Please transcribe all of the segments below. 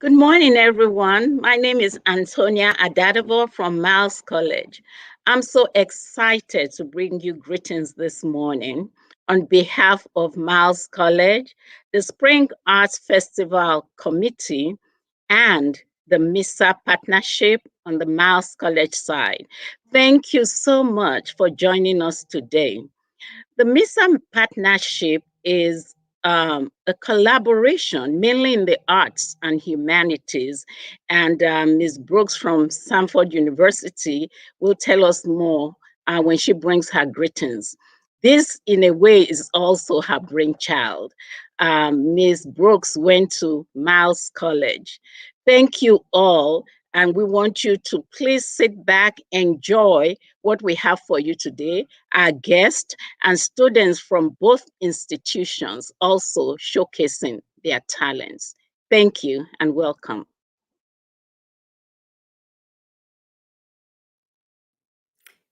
Good morning, everyone. My name is Antonia Adadabo from Miles College. I'm so excited to bring you greetings this morning on behalf of Miles College, the Spring Arts Festival Committee, and the MISA partnership on the Miles College side. Thank you so much for joining us today. The MISA partnership is a collaboration mainly in the arts and humanities. And Ms. Brooks from Sanford University will tell us more when she brings her greetings. This, in a way, is also her brainchild. Ms. Brooks went to Miles College. Thank you all. And we want you to please sit back, enjoy what we have for you today. Our guest and students from both institutions also showcasing their talents. Thank you and welcome.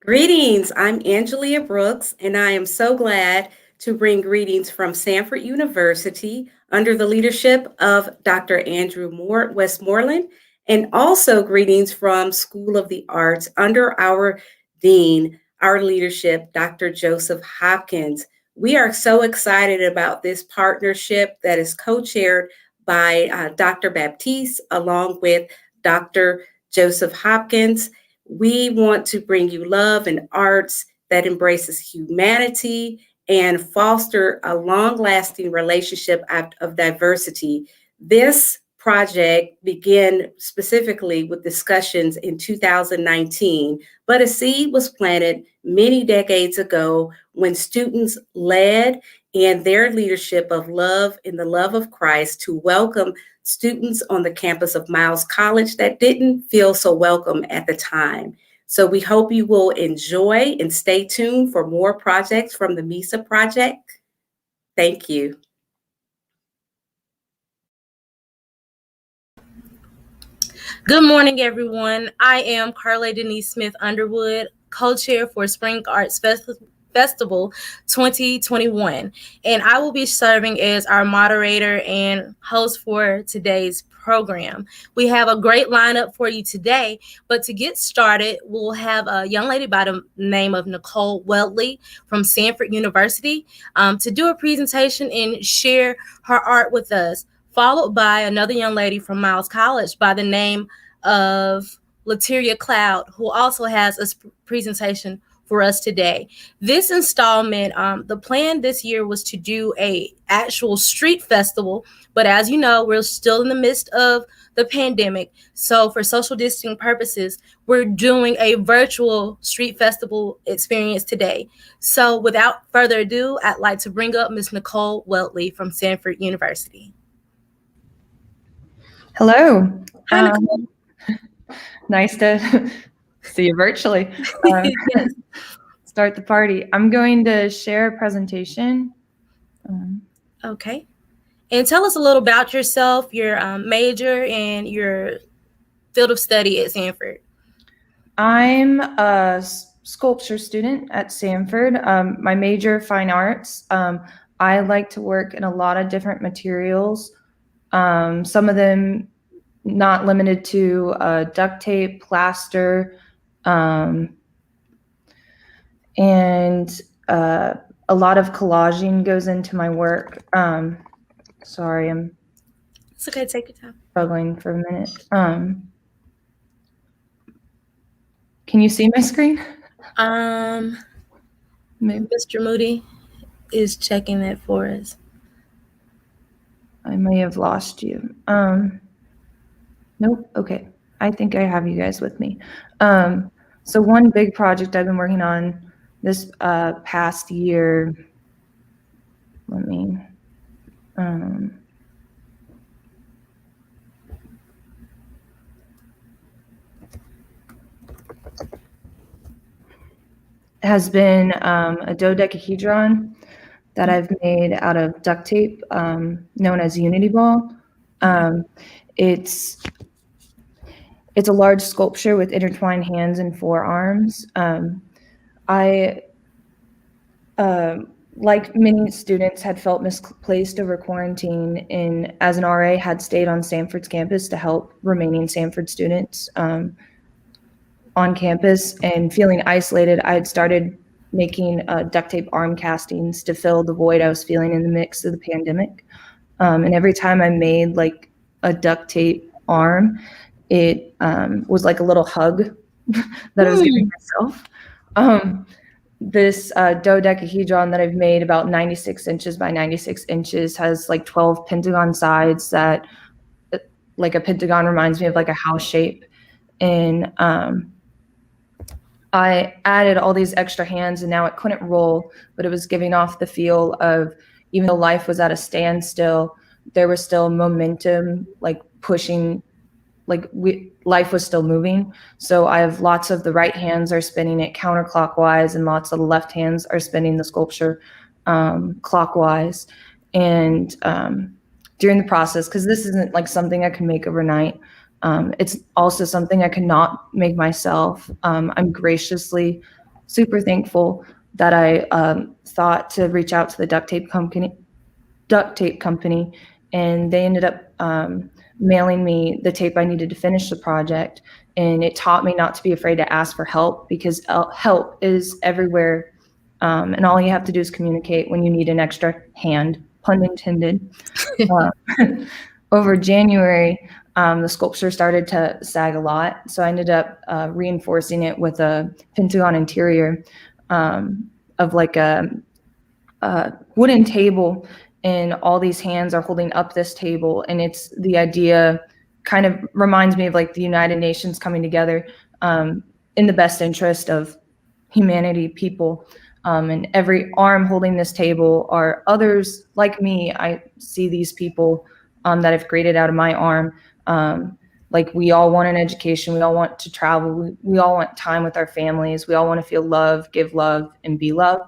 Greetings, I'm Angelia Brooks, and I am so glad to bring greetings from Sanford University under the leadership of Dr. Andrew Westmoreland, and also greetings from School of the Arts under our Dean, our leadership, Dr. Joseph Hopkins. We are so excited about this partnership that is co-chaired by Dr. Baptiste along with Dr. Joseph Hopkins. We want to bring you love and arts that embraces humanity and foster a long-lasting relationship of diversity. This project began specifically with discussions in 2019, but a seed was planted many decades ago when students led and their leadership of love in the love of Christ to welcome students on the campus of Miles College that didn't feel so welcome at the time. So we hope you will enjoy and stay tuned for more projects from the MISA project. Thank you. Good morning, everyone. I am Carla Denise Smith Underwood, co-chair for Spring Arts Festival 2021, and I will be serving as our moderator and host for today's program. We have a great lineup for you today, but to get started, we'll have a young lady by the name of Nicole Weltley from Sanford University to do a presentation and share her art with us, followed by another young lady from Miles College by the name of Lateria Cloud, who also has a presentation for us today. This installment, the plan this year was to do a actual street festival, but as you know, we're still in the midst of the pandemic. So for social distancing purposes, we're doing a virtual street festival experience today. So without further ado, I'd like to bring up Ms. Nicole Weltley from Sanford University. Hello. Hi, Nicole. Nice to see you virtually. Yes. Start the party. I'm going to share a presentation. Okay. And tell us a little about yourself, your major, and your field of study at Sanford. I'm a sculpture student at Sanford. My major, fine arts. I like to work in a lot of different materials. Some of them not limited to duct tape, plaster, and a lot of collaging goes into my work. Sorry, It's okay, take your time. Struggling for a minute. Can you see my screen? Maybe Mr. Moody is checking that for us. I may have lost you. Nope. Okay. I think I have you guys with me. So one big project I've been working on this past year, let me, has been a dodecahedron that I've made out of duct tape, known as Unity Ball. It's a large sculpture with intertwined hands and 4 arms. I like many students, had felt misplaced over quarantine, and as an RA, had stayed on Sanford's campus to help remaining Sanford students on campus. And feeling isolated, I had started making duct tape arm castings to fill the void I was feeling in the mix of the pandemic. And every time I made like a duct tape arm, it was like a little hug that I was giving myself. This dodecahedron that I've made, about 96 inches by 96 inches, has like 12 pentagon sides that, like a pentagon reminds me of like a house shape. And I added all these extra hands, and now it couldn't roll, but it was giving off the feel of, even though life was at a standstill, there was still momentum, like pushing, like life was still moving. So I have lots of the right hands are spinning it counterclockwise, and lots of the left hands are spinning the sculpture clockwise. And during the process, because this isn't like something I can make overnight, it's also something I could not make myself. I'm graciously super thankful that I thought to reach out to the duct tape company, and they ended up mailing me the tape I needed to finish the project. And it taught me not to be afraid to ask for help, because help is everywhere. And all you have to do is communicate when you need an extra hand, pun intended. Over January, the sculpture started to sag a lot. So I ended up reinforcing it with a pentagon interior of like a wooden table, and all these hands are holding up this table. And it's the idea, kind of reminds me of like the United Nations coming together in the best interest of humanity, people. And every arm holding this table are others like me. I see these people that I've created out of my arm. Like, we all want an education. We all want to travel. We all want time with our families. We all want to feel love, give love, and be loved.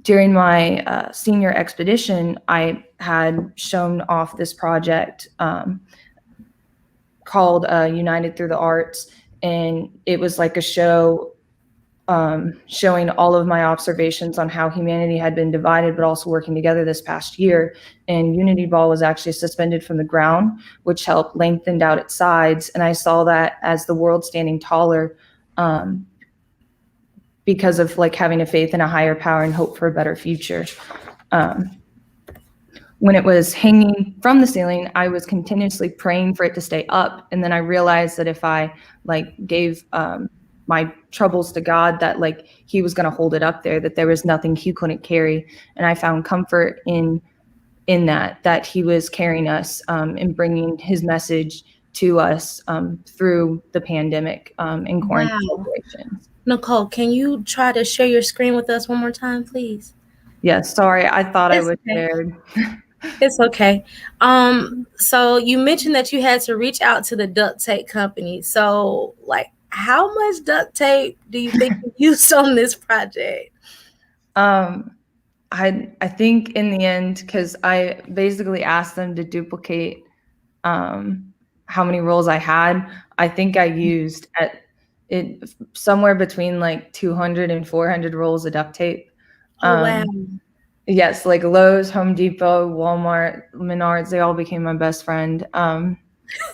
During my senior expedition, I had shown off this project called United Through the Arts. And it was like a show showing all of my observations on how humanity had been divided, but also working together this past year. And Unity Ball was actually suspended from the ground, which helped lengthen out its sides. And I saw that as the world standing taller, because of like having a faith in a higher power and hope for a better future. When it was hanging from the ceiling, I was continuously praying for it to stay up. And then I realized that if I like gave my troubles to God, that like he was going to hold it up there, that there was nothing he couldn't carry. And I found comfort in that he was carrying us and bringing his message to us through the pandemic and quarantine situations. Nicole, can you try to share your screen with us one more time, please? Yes, sorry, I thought I was shared. It's okay. So you mentioned that you had to reach out to the duct tape company. So, like, how much duct tape do you think you used on this project? I think in the end, because I basically asked them to duplicate how many rolls I had, I think I used it somewhere between like 200 and 400 rolls of duct tape. Wow. Yes, like Lowe's, Home Depot, Walmart, Menards, they all became my best friend.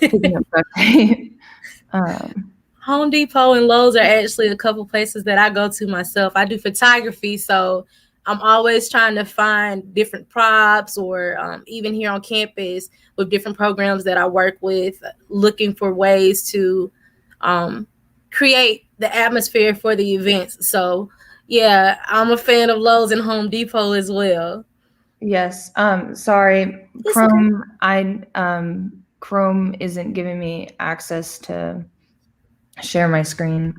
Picking up duct tape. Home Depot and Lowe's are actually a couple places that I go to myself. I do photography, so I'm always trying to find different props, or even here on campus with different programs that I work with, looking for ways to create the atmosphere for the events. So yeah, I'm a fan of Lowe's and Home Depot as well. Yes. Sorry, It's Chrome. Chrome isn't giving me access to share my screen.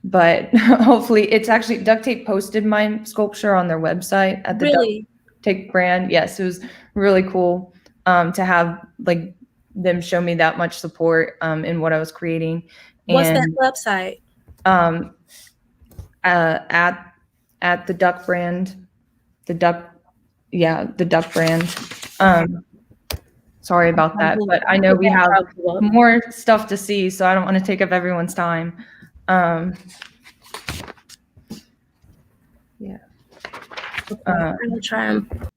But hopefully, it's actually Duct Tape posted my sculpture on their website at the really Duct Tape brand. Yes, it was really cool to have like them show me that much support in what I was creating. What's that website? At the Duck brand, the Duck brand. Sorry about that, but I know we have more stuff to see, so I don't want to take up everyone's time. Yeah. Okay, I'm gonna try and.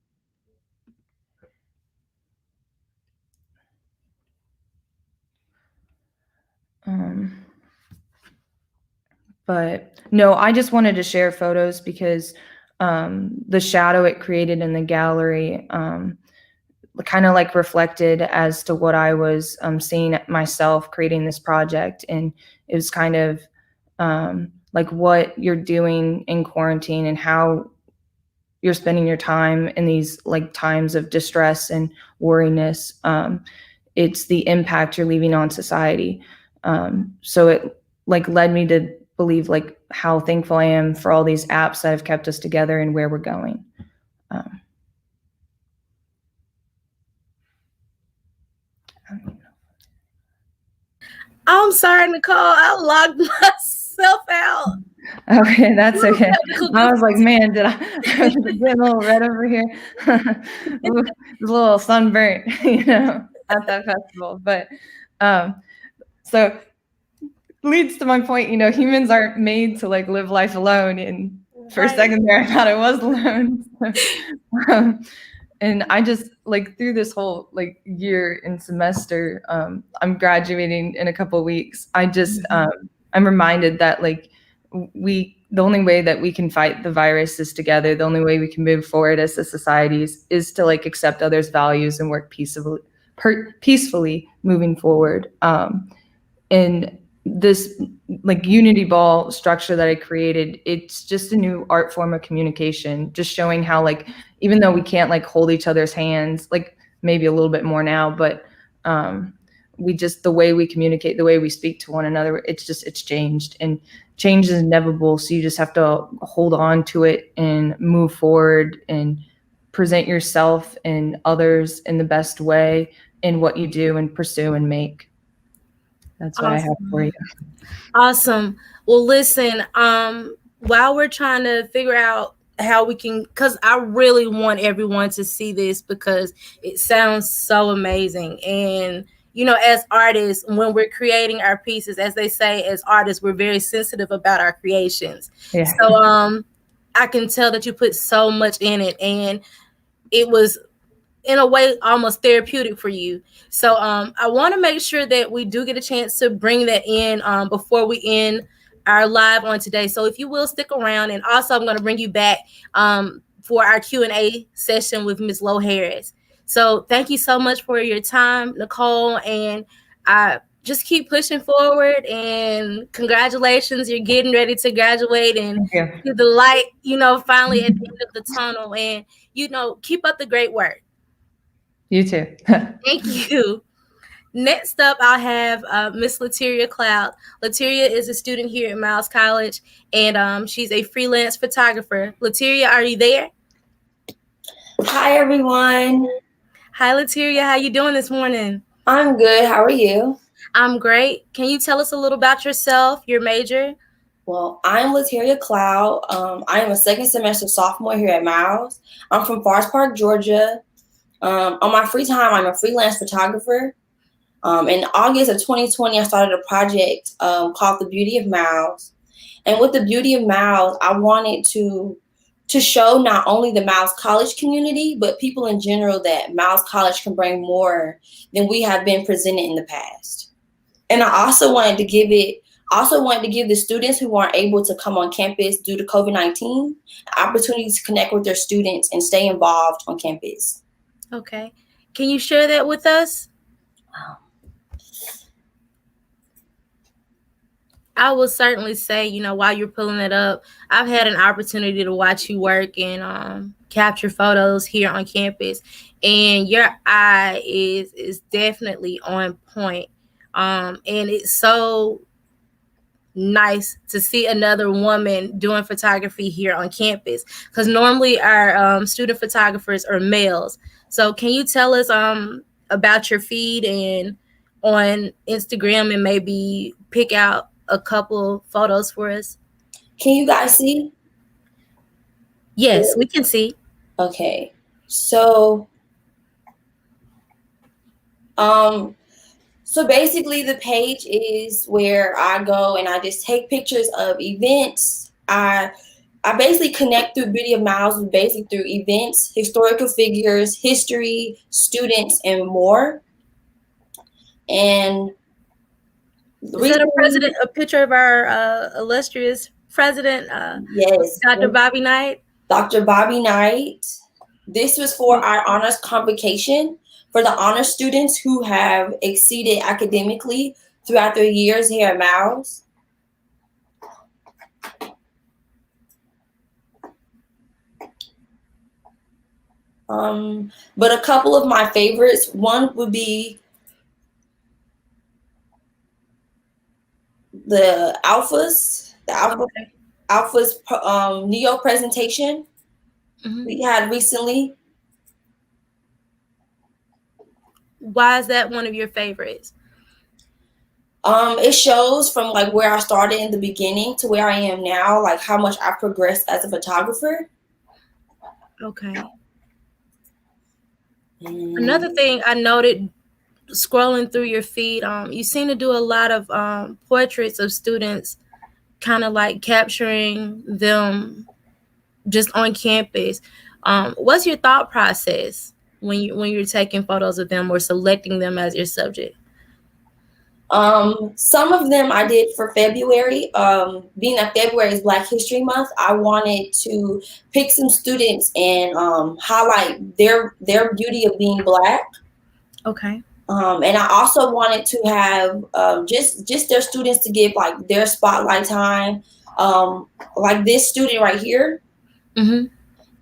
But no, I just wanted to share photos because the shadow it created in the gallery kind of like reflected as to what I was seeing myself creating this project. And it was kind of like what you're doing in quarantine and how you're spending your time in these like times of distress and worriness. It's the impact you're leaving on society. So it like led me to believe like how thankful I am for all these apps that have kept us together and where we're going. I'm sorry, Nicole. I logged myself out. Okay, that's okay. Technical I was like, man, did I was getting a little red over here? Ooh, it was a little sunburnt, at that festival. But so leads to my point, humans aren't made to like live life alone. And for a second there, I thought I was alone. um, and I just like through this whole like year and semester, I'm graduating in a couple of weeks. I just I'm reminded that like the only way that we can fight the virus is together. The only way we can move forward as a society is to like accept others' values and work peacefully moving forward. And this like unity ball structure that I created, it's just a new art form of communication, just showing how like even though we can't like hold each other's hands, like maybe a little bit more now, but we just the way we communicate, the way we speak to one another, it's changed, and change is inevitable. So you just have to hold on to it and move forward and present yourself and others in the best way in what you do and pursue and make. That's what I have for you. Awesome. Well, listen, while we're trying to figure out how we can, because I really want everyone to see this because it sounds so amazing. And, as artists, when we're creating our pieces, as they say, as artists, we're very sensitive about our creations. Yeah. So I can tell that you put so much in it, and it was in a way almost therapeutic for you. So I want to make sure that we do get a chance to bring that in before we end our live on today. So if you will stick around, and also I'm going to bring you back for our Q&A session with Ms. Lowe Harris. So thank you so much for your time, Nicole, and I just keep pushing forward, and congratulations, you're getting ready to graduate and the light, finally at the end of the tunnel, and keep up the great work. You too. Thank you. Next up, I'll have Miss Lateria Cloud. Lateria is a student here at Miles College, and she's a freelance photographer. Lateria, are you there? Hi, everyone. Hi, Lateria. How you doing this morning? I'm good. How are you? I'm great. Can you tell us a little about yourself, your major? Well, I'm Lateria Cloud. I am a second semester sophomore here at Miles. I'm from Forest Park, Georgia. On my free time, I'm a freelance photographer. In August of 2020, I started a project called The Beauty of Miles. And with The Beauty of Miles, I wanted to show not only the Miles College community, but people in general that Miles College can bring more than we have been presented in the past. And I also wanted to give the students who aren't able to come on campus due to COVID-19 opportunities to connect with their students and stay involved on campus. Okay. Can you share that with us? I will certainly say, while you're pulling it up, I've had an opportunity to watch you work and capture photos here on campus, and your eye is definitely on point. And it's so nice to see another woman doing photography here on campus, because normally our student photographers are males. So can you tell us about your feed and on Instagram, and maybe pick out a couple photos for us? Can you guys see? Yes, we can see. Okay. So basically the page is where I go and I just take pictures of events. I I basically connect through Beauty of Miles basically through events, historical figures, history, students, and more. And Is that recently, a picture of our illustrious president, yes, Dr. Bobby Knight? Dr. Bobby Knight. This was for our honors convocation for the honor students who have exceeded academically throughout their years here at Miles. But a couple of my favorites, one would be the Alphas Neo presentation we had recently. Why is that one of your favorites? It shows from like where I started in the beginning to where I am now, like how much I've progressed as a photographer. Okay. Another thing I noted scrolling through your feed, you seem to do a lot of portraits of students, kind of like capturing them just on campus. What's your thought process when you're taking photos of them or selecting them as your subject? Some of them I did for February. Being that February is Black History Month, I wanted to pick some students and highlight their beauty of being Black. Okay. And I also wanted to have just their students to give like their spotlight time. Like this student right here,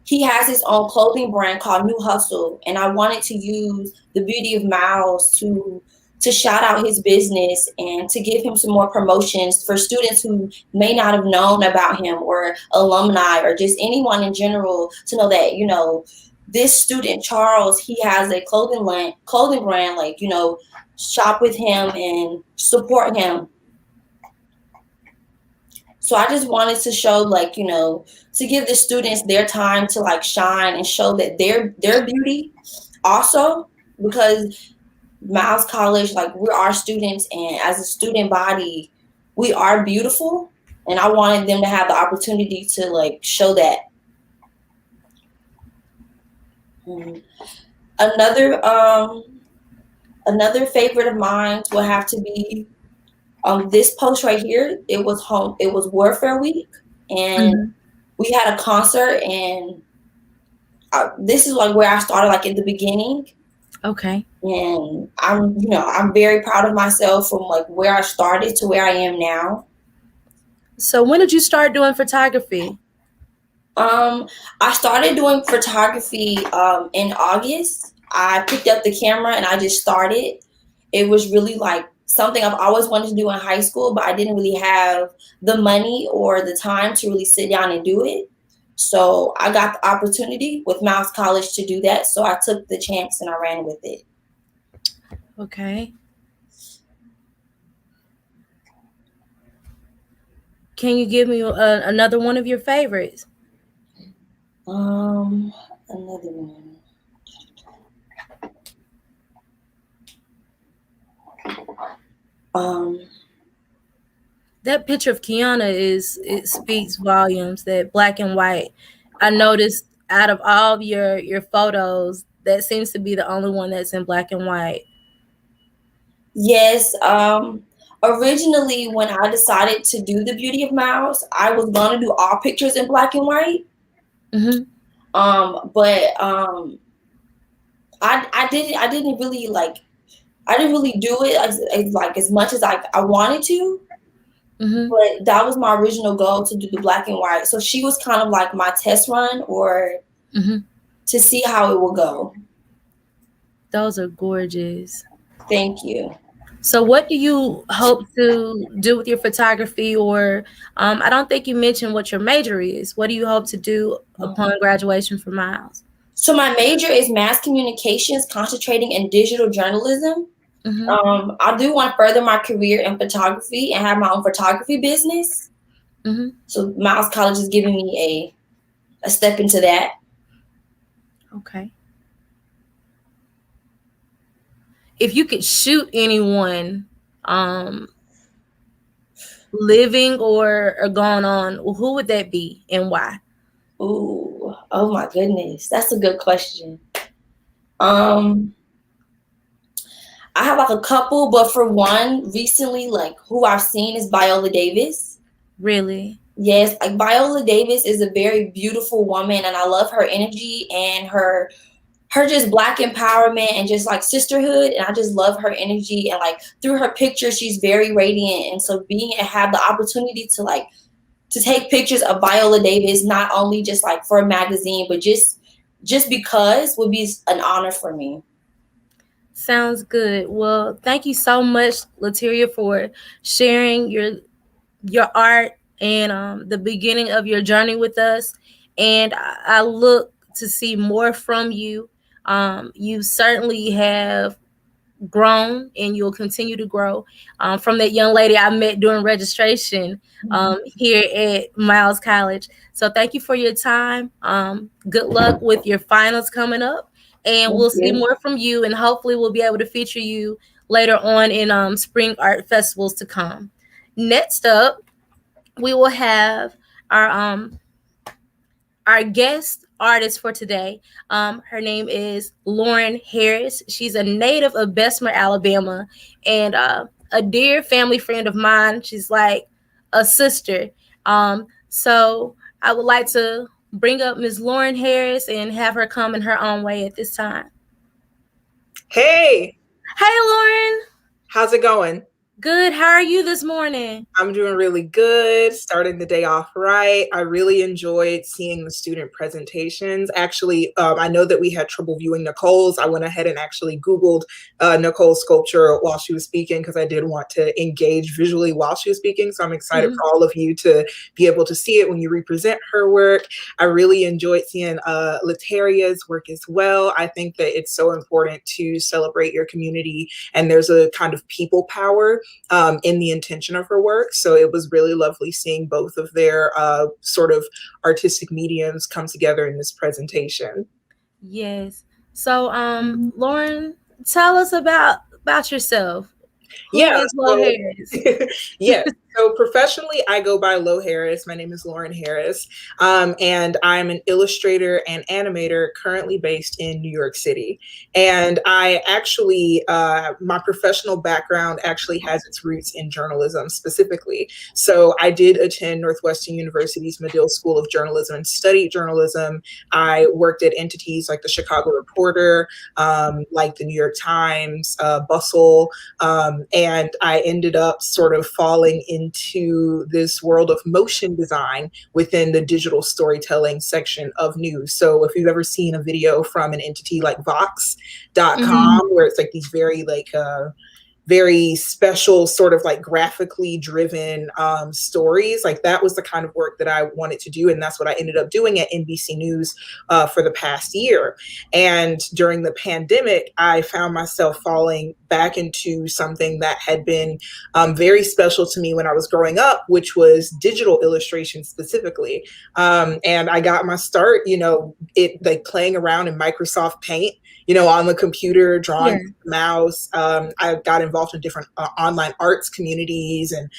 he has his own clothing brand called New Hustle, and I wanted to use the Beauty of Miles to shout out his business and to give him some more promotions for students who may not have known about him, or alumni, or just anyone in general to know that, you know, this student Charles, he has a clothing brand, like, you know, shop with him and support him. So I just wanted to show, like, you know, to give the students their time to like shine and show that their beauty also, because Miles College, like, we're our students, and as a student body, we are beautiful, and I wanted them to have the opportunity to like show that. Another favorite of mine will have to be this post right here. It was Warfare Week, and we had a concert, and this is like where I started, like in the beginning. Okay. And I'm very proud of myself from like where I started to where I am now. So when did you start doing photography? I started doing photography in August. I picked up the camera and I just started. It was really like something I've always wanted to do in high school, but I didn't really have the money or the time to really sit down and do it. So I got the opportunity with Miles College to do that. So I took the chance and I ran with it. Okay. Can you give me another one of your favorites? Another one. That picture of Kiana it speaks volumes. That black and white. I noticed out of all of your photos, that seems to be the only one that's in black and white. Yes. Originally, when I decided to do the Beauty of Miles, I was gonna do all pictures in black and white. But I didn't really do it as much as I wanted to. But that was my original goal, to do the black and white. So she was kind of like my test run, or to see how it will go. Those are gorgeous. Thank you. So what do you hope to do with your photography? Or I don't think you mentioned what your major is. What do you hope to do upon graduation from Miles? So my major is mass communications, concentrating in digital journalism. I do want to further my career in photography and have my own photography business. So Miles College is giving me a step into that. Okay. If you could shoot anyone, living or gone on, who would that be and why? Ooh, oh my goodness, that's a good question. I have like a couple, but for one, recently, like who I've seen is Viola Davis. Really? Yes, like Viola Davis is a very beautiful woman, and I love her energy and her just Black empowerment and just like sisterhood. And I just love her energy, and like through her pictures, she's very radiant. And so being and have the opportunity to take pictures of Viola Davis, not only just like for a magazine, but just because would be an honor for me. Sounds good. Well, thank you so much, Latiria, for sharing your art and the beginning of your journey with us. And I look to see more from you. You certainly have grown and you'll continue to grow from that young lady I met during registration here at Miles College. So thank you for your time. Good luck with your finals coming up. And Thank we'll see you. more from you. And hopefully we'll be able to feature you later on in spring art festivals to come. Next up, we will have our guest artist for today. Her name is Lauren Harris. She's a native of Bessemer, Alabama, and a dear family friend of mine. She's like a sister. So I would like to bring up Ms. Lauren Harris and have her come in her own way at this time. Hey, Hey, Lauren. how's it going? Good. How are you this morning? I'm doing really good, starting the day off right. I really enjoyed seeing the student presentations. Actually, I know that we had trouble viewing Nicole's. I went ahead and actually Googled Nicole's sculpture while she was speaking because I did want to engage visually while she was speaking. So I'm excited for all of you to be able to see it when you represent her work. I really enjoyed seeing Lataria's work as well. I think that it's so important to celebrate your community, and there's a kind of people power in the intention of her work. So it was really lovely seeing both of their sort of artistic mediums come together in this presentation. Yes. So, Lauren, tell us about yourself. Who Yeah, is Lo Harris? yes. So professionally, I go by Lo Harris. My name is Lauren Harris, and I'm an illustrator and animator currently based in New York City. And I actually, my professional background actually has its roots in journalism specifically. So I did attend Northwestern University's Medill School of Journalism and studied journalism. I worked at entities like the Chicago Reporter, like the New York Times, Bustle, and I ended up sort of falling into this world of motion design within the digital storytelling section of news. So if you've ever seen a video from an entity like Vox.com, where it's like these very special sort of like graphically driven stories, like that was the kind of work that I wanted to do. And that's what I ended up doing at NBC News for the past year. And during the pandemic, I found myself falling back into something that had been very special to me when I was growing up, which was digital illustration specifically. And I got my start, it like playing around in Microsoft Paint, on the computer, drawing with the mouse. I got involved in different online arts communities and,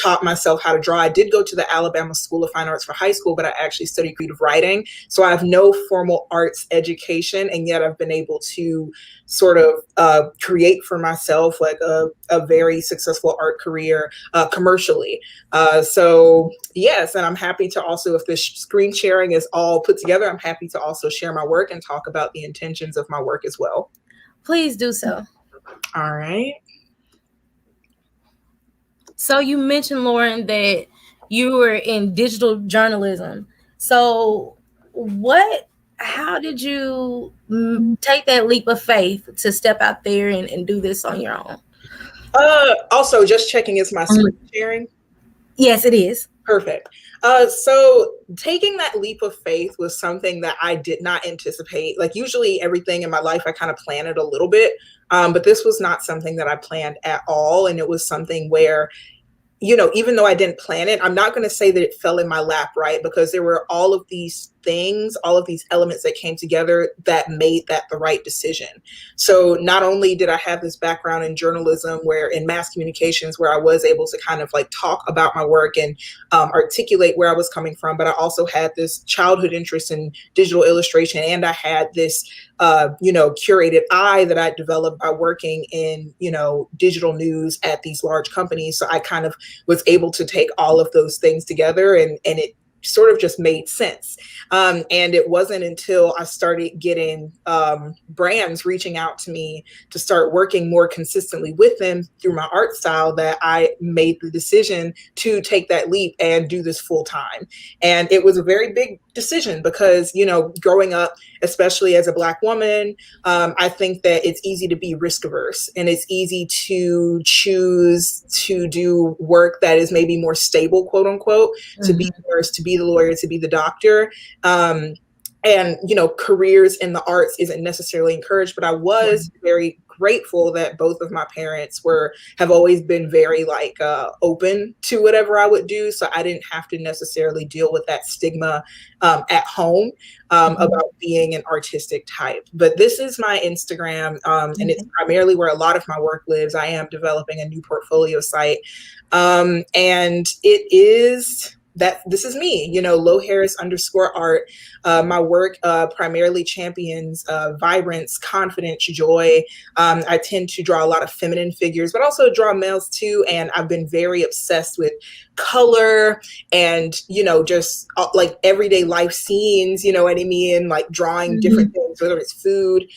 taught myself how to draw. I did go to the Alabama School of Fine Arts for high school, but I actually studied creative writing. So I have no formal arts education, and yet I've been able to sort of create for myself like a very successful art career commercially. So yes, and I'm happy to also, if this screen sharing is all put together, I'm happy to also share my work and talk about the intentions of my work as well. Please do so. All right. So you mentioned, Lauren, that you were in digital journalism. So how did you take that leap of faith to step out there and do this on your own? Also, just checking, is my screen sharing? Yes, it is. Perfect. So taking that leap of faith was something that I did not anticipate. Like usually everything in my life, I kind of planned it a little bit, but this was not something that I planned at all. And it was something where, even though I didn't plan it, I'm not going to say that it fell in my lap, right? Because there were all of these things, all of these elements that came together that made that the right decision. So not only did I have this background in journalism, where in mass communications, where I was able to kind of like talk about my work and articulate where I was coming from, but I also had this childhood interest in digital illustration, and I had this curated eye that I developed by working in, digital news at these large companies. So I kind of was able to take all of those things together, and it sort of just made sense. And it wasn't until I started getting brands reaching out to me to start working more consistently with them through my art style that I made the decision to take that leap and do this full time. And it was a very big decision because, growing up, especially as a Black woman, I think that it's easy to be risk averse, and it's easy to choose to do work that is maybe more stable, quote unquote, to be the nurse, to be the lawyer, to be the doctor. And, careers in the arts isn't necessarily encouraged, but I was very grateful that both of my parents have always been very open to whatever I would do. So I didn't have to necessarily deal with that stigma at home about being an artistic type. But this is my Instagram, and it's primarily where a lot of my work lives. I am developing a new portfolio site. And it is this is me, Low Harris _art. My work primarily champions vibrance, confidence, joy. I tend to draw a lot of feminine figures, but also draw males too. And I've been very obsessed with color and, just like everyday life scenes, you know what I mean? Like drawing different things, whether it's food,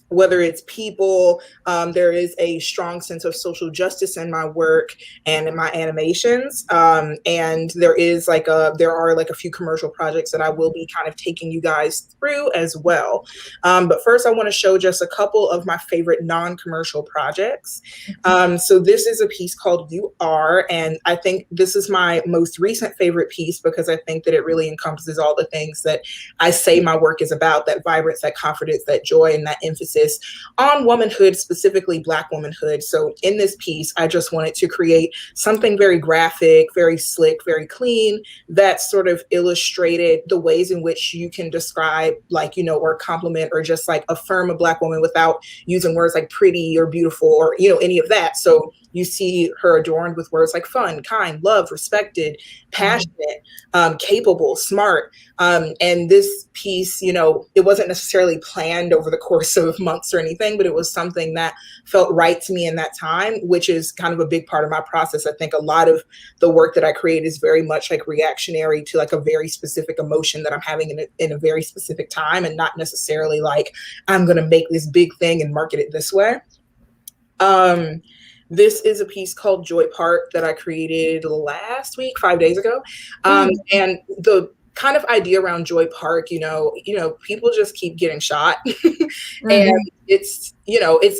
whether it's people. There is a strong sense of social justice in my work and in my animations. And there are a few commercial projects that I will be kind of taking you guys through as well. But first I want to show just a couple of my favorite non-commercial projects. So this is a piece called You Are, and I think this is my most recent favorite piece because I think that it really encompasses all the things that I say my work is about: that vibrance, that confidence, that joy, and that emphasis on womanhood, specifically Black womanhood. So in this piece, I just wanted to create something very graphic, very slick, very clean, that sort of illustrated the ways in which you can describe, or compliment or just affirm a Black woman without using words like pretty or beautiful or, any of that. So you see her adorned with words like fun, kind, love, respected, passionate, capable, smart. And this piece, it wasn't necessarily planned over the course of months or anything, but it was something that felt right to me in that time, which is kind of a big part of my process. I think a lot of the work that I create is very much reactionary to a very specific emotion that I'm having in a very specific time, and not necessarily I'm going to make this big thing and market it this way. This is a piece called Joy Park that I created last week, 5 days ago. And the kind of idea around Joy Park, people just keep getting shot. And it's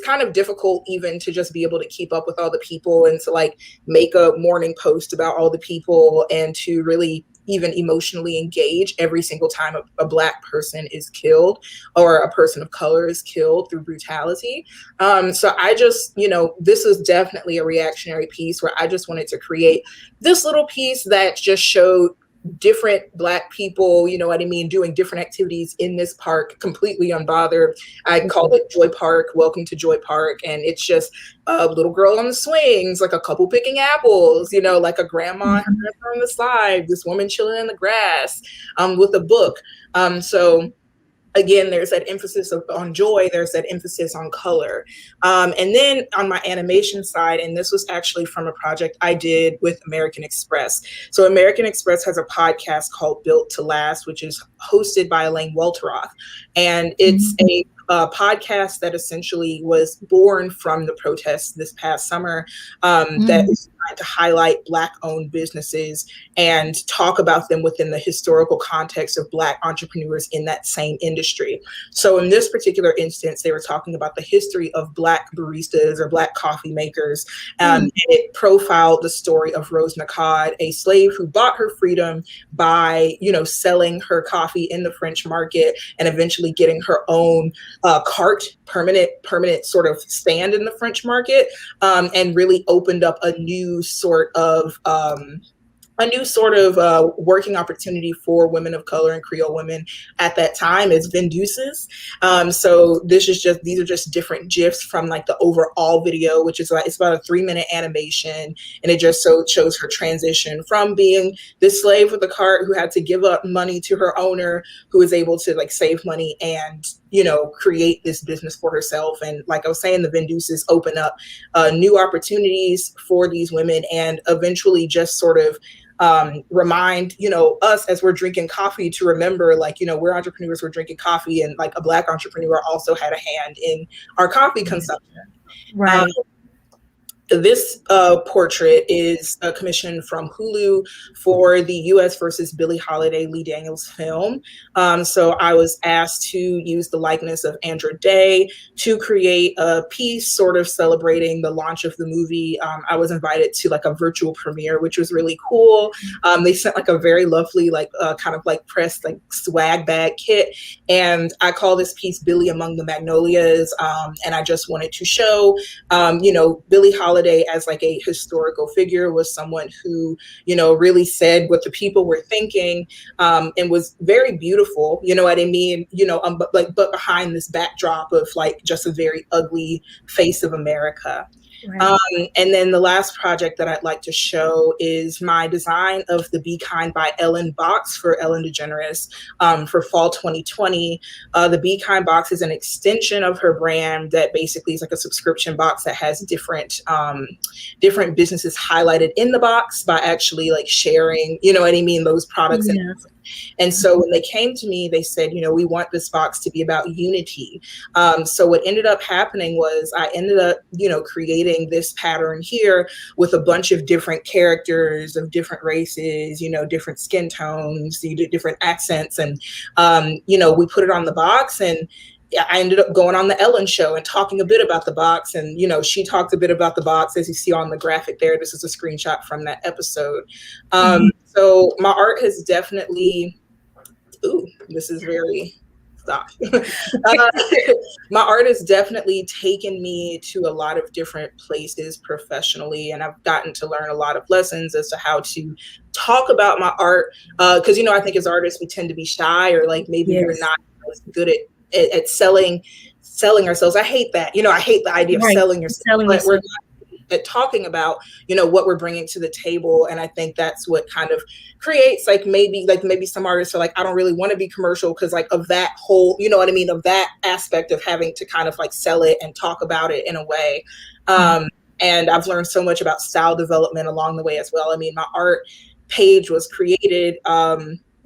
kind of difficult even to just be able to keep up with all the people and to make a morning post about all the people and to really even emotionally engage every single time a Black person is killed or a person of color is killed through brutality. So I just, this is definitely a reactionary piece where I just wanted to create this little piece that just showed different Black people, doing different activities in this park, completely unbothered. I called it Joy Park, Welcome to Joy Park. And it's just a little girl on the swings, a couple picking apples, a grandma and her grandpa on the side, this woman chilling in the grass with a book. So again, there's that emphasis on joy. There's that emphasis on color. And then on my animation side, and this was actually from a project I did with American Express. So American Express has a podcast called Built to Last, which is hosted by Elaine Welteroth. And it's a podcast that essentially was born from the protests this past summer that is trying to highlight Black-owned businesses and talk about them within the historical context of Black entrepreneurs in that same industry. So in this particular instance, they were talking about the history of Black baristas or Black coffee makers. And it profiled the story of Rose Nakad, a slave who bought her freedom by, selling her coffee in the French market and eventually getting her own cart, permanent sort of stand in the French market, and really opened up a new sort of a new sort of working opportunity for women of color and Creole women at that time is vendeuses. So these are just different GIFs from like the overall video, which is like, it's about a 3-minute animation. And it just shows her transition from being this slave with a cart who had to give up money to her owner, who was able to like save money and, you know, create this business for herself. And like I was saying, the vendeuses open up new opportunities for these women, and eventually just sort of remind, you know, us as we're drinking coffee to remember, like, you know, we're entrepreneurs, we're drinking coffee, and like a Black entrepreneur also had a hand in our coffee consumption. Right. This portrait is a commission from Hulu for the U.S. versus Billie Holiday Lee Daniels film. So I was asked to use the likeness of Andra Day to create a piece sort of celebrating the launch of the movie. I was invited to like a virtual premiere, which was really cool. They sent like a very lovely, like kind of like press, like swag bag kit. And I call this piece Billie Among the Magnolias. And I just wanted to show, you know, Billie Holiday as like a historical figure was someone who, you know, really said what the people were thinking, and was very beautiful, you know what I mean? You know, but behind this backdrop of like just a very ugly face of America. Right. And then the last project that I'd like to show is my design of the Be Kind by Ellen box for Ellen DeGeneres for fall 2020. The Be Kind box is an extension of her brand that basically is like a subscription box that has different businesses highlighted in the box by actually like sharing, you know what I mean, those products. Yeah. And so when they came to me, they said, you know, we want this box to be about unity. So what ended up happening was I ended up, you know, creating this pattern here with a bunch of different characters of different races, you know, different skin tones, different accents. And, you know, we put it on the box, and I ended up going on the Ellen show and talking a bit about the box. And, you know, she talked a bit about the box, as you see on the graphic there. This is a screenshot from that episode. So my art has definitely, this is very, stop. My art has definitely taken me to a lot of different places professionally. And I've gotten to learn a lot of lessons as to how to talk about my art. Because, you know, I think as artists, we tend to be shy, or like maybe we're not as good at selling ourselves. I hate that. You know, I hate the idea of selling yourself, but we're not at talking about, you know, what we're bringing to the table. And I think that's what kind of creates like maybe some artists are like, I don't really want to be commercial because like of that whole, you know what I mean, of that aspect of having to kind of like sell it and talk about it in a way. And I've learned so much about style development along the way as well. I mean, my art page was created,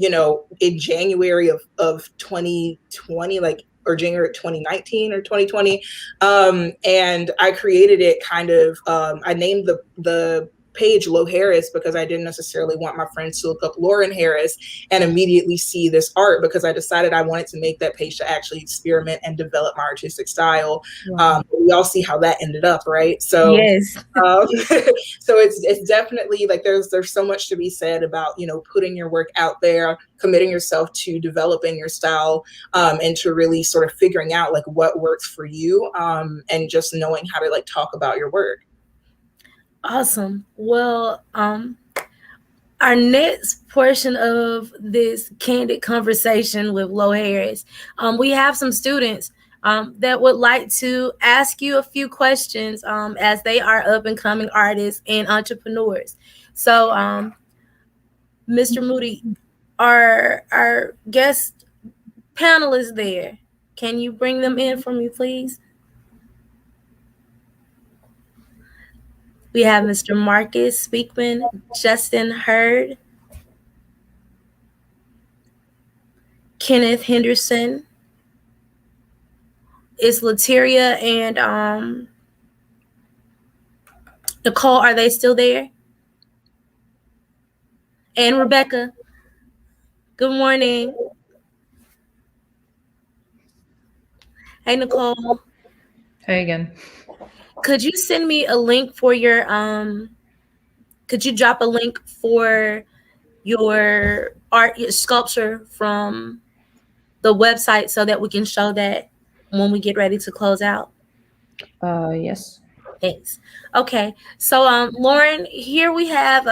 you know, in January of 2020, like, or January 2019 or 2020. And I created it kind of, I named the page Lo Harris because I didn't necessarily want my friends to look up Lauren Harris and immediately see this art, because I decided I wanted to make that page to actually experiment and develop my artistic style. Wow. We all see how that ended up, right? So yes. So it's definitely like there's so much to be said about, you know, putting your work out there, committing yourself to developing your style, and to really sort of figuring out like what works for you, and just knowing how to like talk about your work. Awesome. Well, our next portion of this candid conversation with Lo Harris, we have some students that would like to ask you a few questions as they are up and coming artists and entrepreneurs. So, Mr. Moody, our guest panelists there, can you bring them in for me, please? We have Mr. Marcus Speakman, Justin Hurd, Kenneth Henderson. Is Lateria and Nicole, are they still there? And Rebecca. Good morning. Hey, Nicole. Hey again. Could you send me a link for your could you drop a link for your art, your sculpture from the website so that we can show that when we get ready to close out? Yes. Thanks. Okay. So Lauren, here we have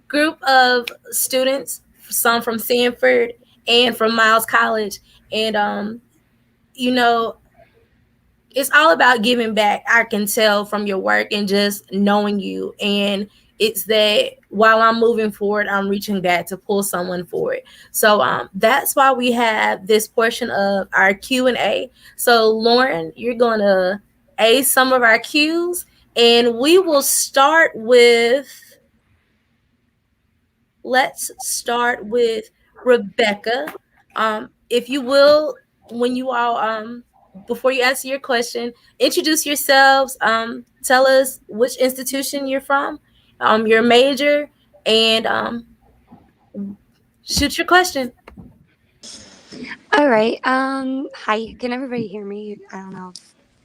group of students, some from Sanford and from Miles College, and you know, it's all about giving back. I can tell from your work and just knowing you. And it's that while I'm moving forward, I'm reaching back to pull someone forward. So that's why we have this portion of our Q&A. So Lauren, you're going to ace some of our cues, and we will start with, let's start with Rebecca. If you will, when you all before you answer your question, introduce yourselves. Tell us which institution you're from, your major, and shoot your question. All right. Hi. Can everybody hear me? I don't know.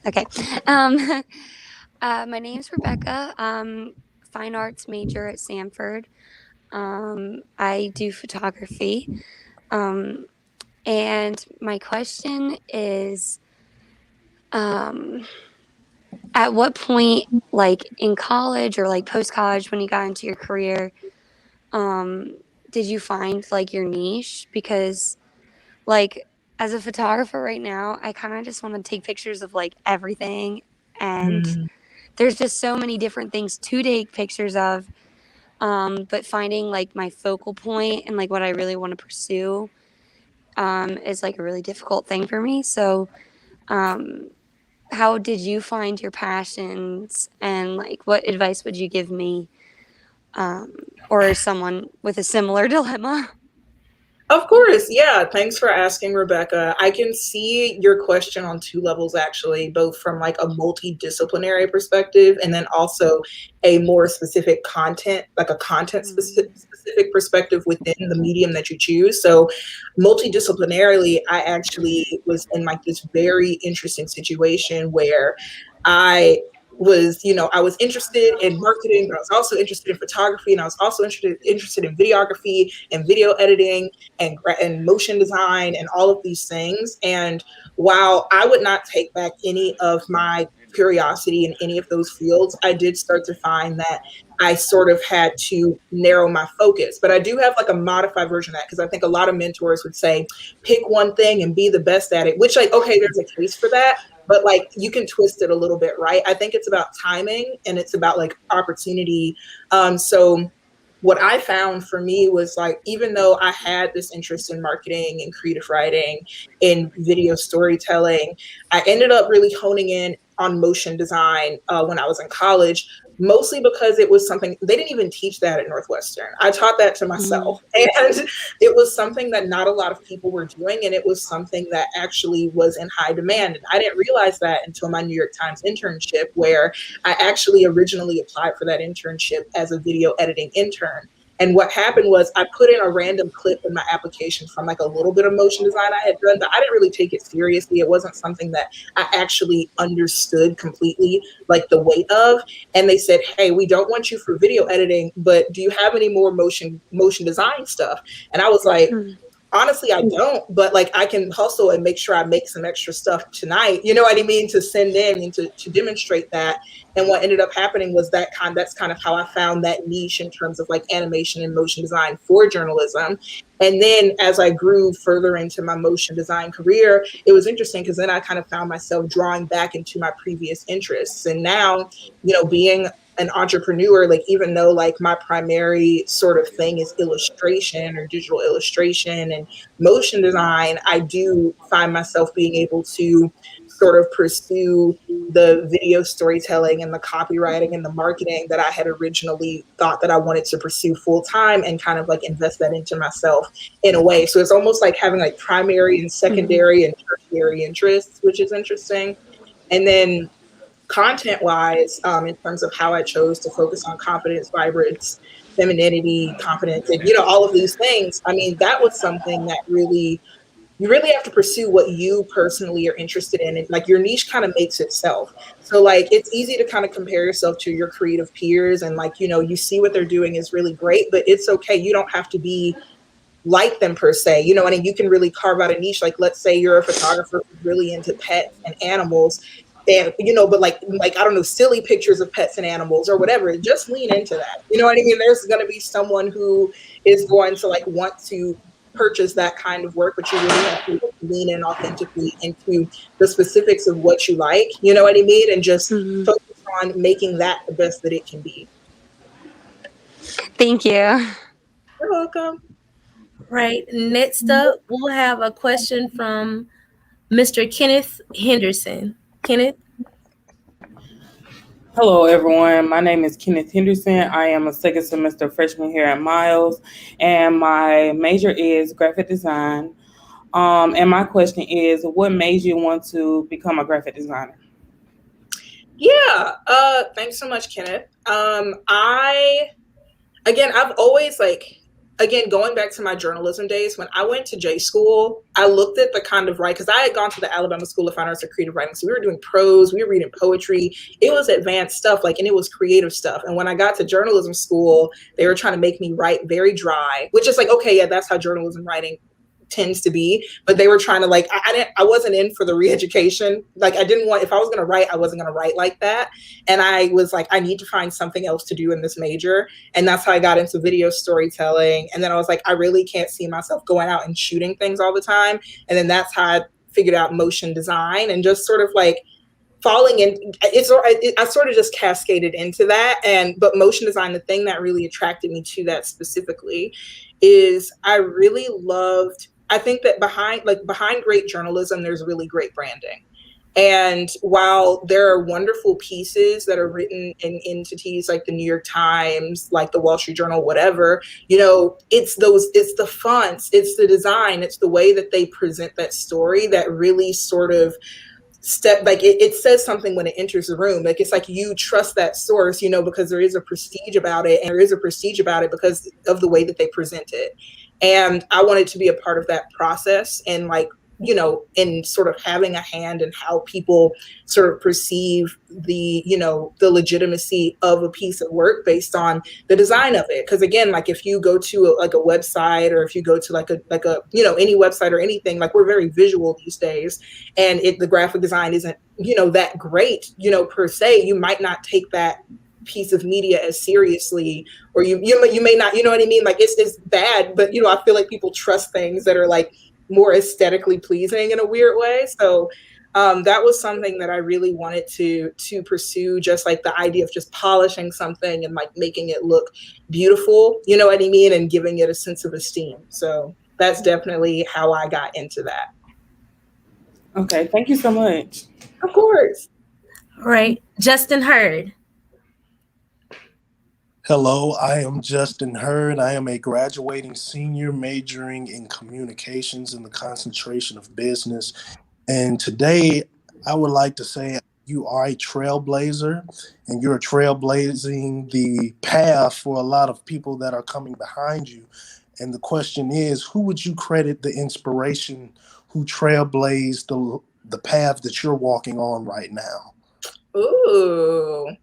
Okay. Um, my name's Rebecca. Fine arts major at Sanford. I do photography. Um, and my question is, um, at what point, like in college or like post college, when you got into your career, um, did you find like your niche? Because like as a photographer right now, I kind of just want to take pictures of like everything. And Mm. there's just so many different things to take pictures of. But finding like my focal point and like what I really want to pursue is like a really difficult thing for me. So, um, how did you find your passions and like what advice would you give me um, or someone with a similar dilemma? Of course, yeah. Thanks for asking, Rebecca. I can see your question on two levels, actually, both from like a multidisciplinary perspective and then also a more specific content, like a content specific perspective within the medium that you choose. So, multidisciplinarily, I actually was in like this very interesting situation where I I was interested in marketing, but I was also interested in photography, and I was also interested in videography and video editing and motion design and all of these things. And while I would not take back any of my curiosity in any of those fields, I did start to find that I sort of had to narrow my focus. But I do have like a modified version of that because I think a lot of mentors would say, pick one thing and be the best at it, which, like, okay, there's a case for that. But like you can twist it a little bit, right? I think it's about timing and it's about like opportunity. So what I found for me was like, even though I had this interest in marketing and creative writing, in video storytelling, I ended up really honing in on motion design when I was in college, mostly because it was something they didn't even teach that at Northwestern. I taught that to myself. And it was something that not a lot of people were doing. And it was something that actually was in high demand. And I didn't realize that until my New York Times internship, where I actually originally applied for that internship as a video editing intern. And what happened was I put in a random clip in my application from like a little bit of motion design I had done, but I didn't really take it seriously. It wasn't something that I actually understood completely, like the weight of. And they said, hey, we don't want you for video editing, but do you have any more motion design stuff? And I was like, honestly, I don't, but like I can hustle and make sure I make some extra stuff tonight. You know what I mean? To send in and to demonstrate that. And what ended up happening was that's kind of how I found that niche in terms of like animation and motion design for journalism. And then as I grew further into my motion design career, it was interesting because then I kind of found myself drawing back into my previous interests. And now, being an entrepreneur, like even though like my primary sort of thing is illustration or digital illustration and motion design, I do find myself being able to sort of pursue the video storytelling and the copywriting and the marketing that I had originally thought that I wanted to pursue full time and kind of like invest that into myself in a way. So it's almost like having like primary and secondary and tertiary interests, which is interesting. And then content wise, in terms of how I chose to focus on confidence, vibrance, femininity, confidence, and all of these things, I mean, that was something that you really have to pursue what you personally are interested in, and like your niche kind of makes itself. So like it's easy to kind of compare yourself to your creative peers and like you see what they're doing is really great, but it's okay. You don't have to be like them per se, and you can really carve out a niche. Like let's say you're a photographer who's really into pets and animals. and but like I don't know, silly pictures of pets and animals or whatever. Just lean into that. You know what I mean? There's going to be someone who is going to like want to purchase that kind of work, but you really have to lean in authentically into the specifics of what you like. You know what I mean? And just focus on making that the best that it can be. Thank you. You're welcome. Right. Next up, we'll have a question from Mr. Kenneth Henderson. Kenneth? Hello, everyone. My name is Kenneth Henderson. I am a second semester freshman here at Miles, and my major is graphic design. And my question is, what made you want to become a graphic designer? Yeah. Thanks so much, Kenneth. I've always going back to my journalism days, when I went to J school, I looked at the kind of because I had gone to the Alabama School of Fine Arts and Creative Writing. So we were doing prose, we were reading poetry. It was advanced stuff, and it was creative stuff. And when I got to journalism school, they were trying to make me write very dry, which is like, okay, yeah, that's how journalism writing tends to be. But they were trying to I wasn't in for the re-education. Like I didn't want, if I was going to write, I wasn't going to write like that. And I was like, I need to find something else to do in this major. And that's how I got into video storytelling. And then I was like, I really can't see myself going out and shooting things all the time. And then that's how I figured out motion design, and just sort of like falling in, I sort of just cascaded into that. But motion design, the thing that really attracted me to that specifically is I think that behind great journalism, there's really great branding. And while there are wonderful pieces that are written in entities like the New York Times, like the Wall Street Journal, whatever, it's the fonts, it's the design, it's the way that they present that story that really sort of it says something when it enters the room. Like it's like you trust that source, because there is a prestige about it, and there is a prestige about it because of the way that they present it. And I wanted to be a part of that process, and in sort of having a hand in how people sort of perceive the legitimacy of a piece of work based on the design of it. Because again, like if you go to a website, or if you go to any website or anything, like we're very visual these days, and the graphic design isn't that great per se, you might not take that piece of media as seriously, or you may not, you know what I mean? Like it's bad, but I feel like people trust things that are like more aesthetically pleasing in a weird way. So that was something that I really wanted to pursue, just like the idea of just polishing something and like making it look beautiful, you know what I mean, and giving it a sense of esteem. So that's definitely how I got into that. Okay, thank you so much. Of course. All right, Justin Hurd. Hello, I am Justin Hurd. I am a graduating senior majoring in communications in the concentration of business. And today I would like to say you are a trailblazer, and you're trailblazing the path for a lot of people that are coming behind you. And the question is, who would you credit the inspiration who trailblazed the path that you're walking on right now? Ooh,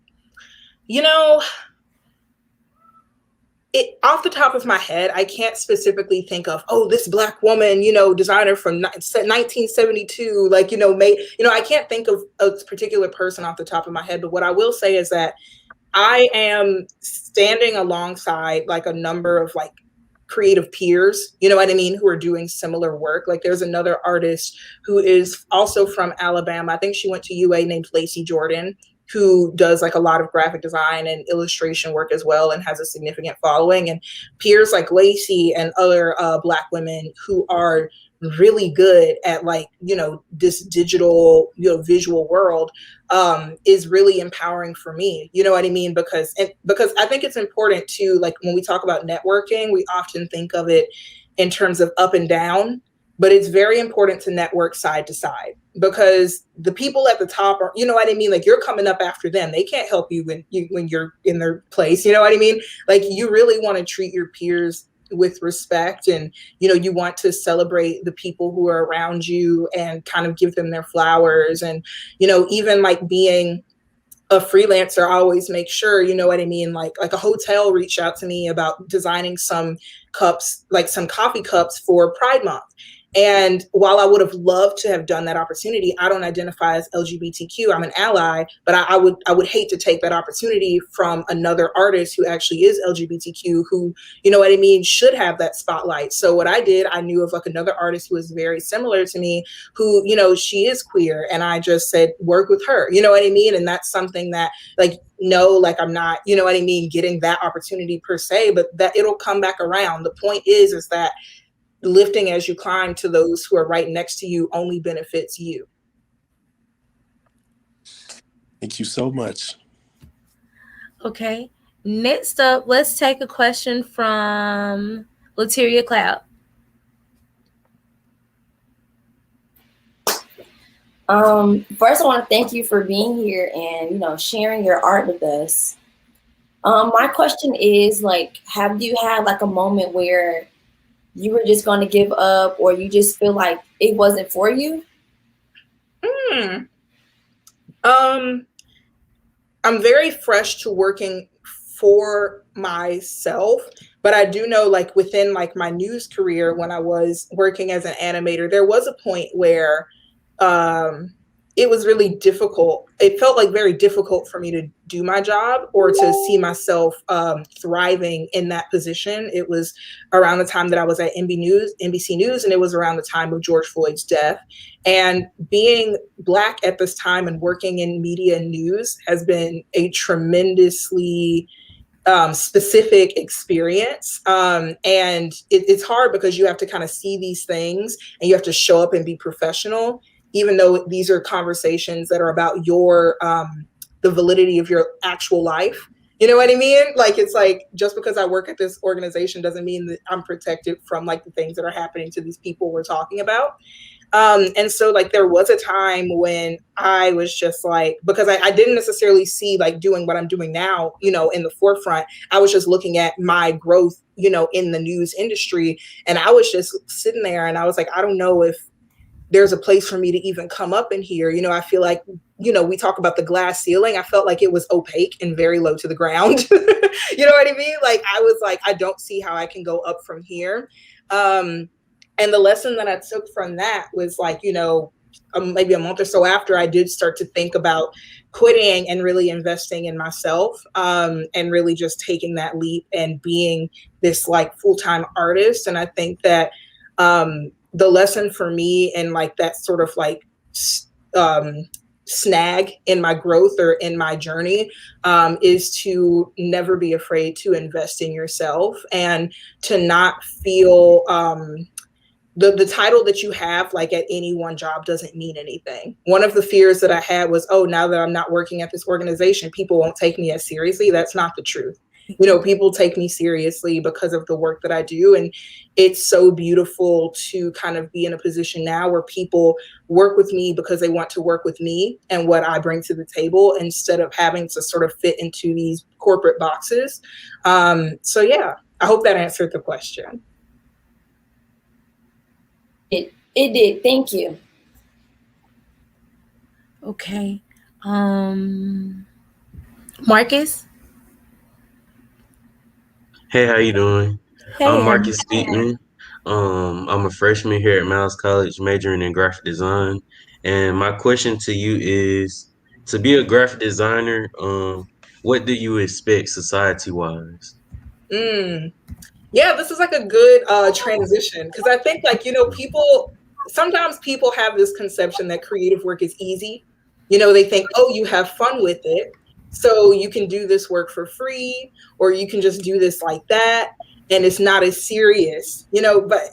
off the top of my head, I can't specifically think of, this Black woman, designer from 1972, I can't think of a particular person off the top of my head. But what I will say is that I am standing alongside like a number of like creative peers, you know what I mean, who are doing similar work. Like there's another artist who is also from Alabama. I think she went to UA, named Lacey Jordan, who does like a lot of graphic design and illustration work as well, and has a significant following. And peers like Lacey and other Black women who are really good at this digital, visual world is really empowering for me. You know what I mean? Because I think it's important to, like, when we talk about networking, we often think of it in terms of up and down, but it's very important to network side to side, because the people at the top are, you know what I mean? Like, you're coming up after them. They can't help you when you're in their place. You know what I mean? Like, you really want to treat your peers with respect, and you want to celebrate the people who are around you and kind of give them their flowers. And even like being a freelancer, I always make sure, you know what I mean, like a hotel reached out to me about designing some cups, like some coffee cups for Pride Month. And while I would have loved to have done that opportunity, I don't identify as LGBTQ. I'm an ally, but I would hate to take that opportunity from another artist who actually is LGBTQ, who, you know what I mean, should have that spotlight. So what I did, I knew of like another artist who was very similar to me, who, you know, she is queer, and I just said, work with her. You know what I mean? And that's something that, like, no, like, I'm not, you know what I mean, getting that opportunity per se, but that it'll come back around. The point is that lifting as you climb to those who are right next to you only benefits you. Thank you so much. Okay. Next up, let's take a question from Lateria Cloud. First, I want to thank you for being here and, you know, sharing your art with us. My question is, like, have you had like a moment where you were just going to give up, or you just feel like it wasn't for you? I'm very fresh to working for myself, but I do know, like, within like my news career, when I was working as an animator, there was a point where it was really difficult. It felt like very difficult for me to do my job or to see myself thriving in that position. It was around the time that I was at NBC News, and it was around the time of George Floyd's death. And being Black at this time and working in media and news has been a tremendously specific experience. And it's hard because you have to kind of see these things and you have to show up and be professional, even though these are conversations that are about your, the validity of your actual life. You know what I mean? Like, it's like, just because I work at this organization doesn't mean that I'm protected from like the things that are happening to these people we're talking about. And so like there was a time when I was just like, because I didn't necessarily see like doing what I'm doing now, you know, in the forefront. I was just looking at my growth, you know, in the news industry. And I was just sitting there and I was like, I don't know if there's a place for me to even come up in here. You know, I feel like, you know, we talk about the glass ceiling. I felt like it was opaque and very low to the ground. You know what I mean? Like, I was like, I don't see how I can go up from here. And the lesson that I took from that was like, you know, maybe a month or so after, I did start to think about quitting and really investing in myself, and really just taking that leap and being this like full-time artist. And I think that the lesson for me and like that sort of like snag in my growth or in my journey is to never be afraid to invest in yourself and to not feel the title that you have like at any one job doesn't mean anything. One of the fears that I had was, oh, now that I'm not working at this organization, people won't take me as seriously. That's not the truth. You know, people take me seriously because of the work that I do. And it's so beautiful to kind of be in a position now where people work with me because they want to work with me and what I bring to the table instead of having to sort of fit into these corporate boxes. So yeah, I hope that answered the question. It did. Thank you. Okay. Marcus? Hey, how you doing? Hey. I'm Marcus Speakman. I'm a freshman here at Miles College, majoring in graphic design. And my question to you is, to be a graphic designer, what do you expect society-wise? Yeah, this is like a good transition, because I think, like, you know, sometimes people have this conception that creative work is easy. You know, they think, oh, you have fun with it, so you can do this work for free, or you can just do this like that, and it's not as serious, you know. But,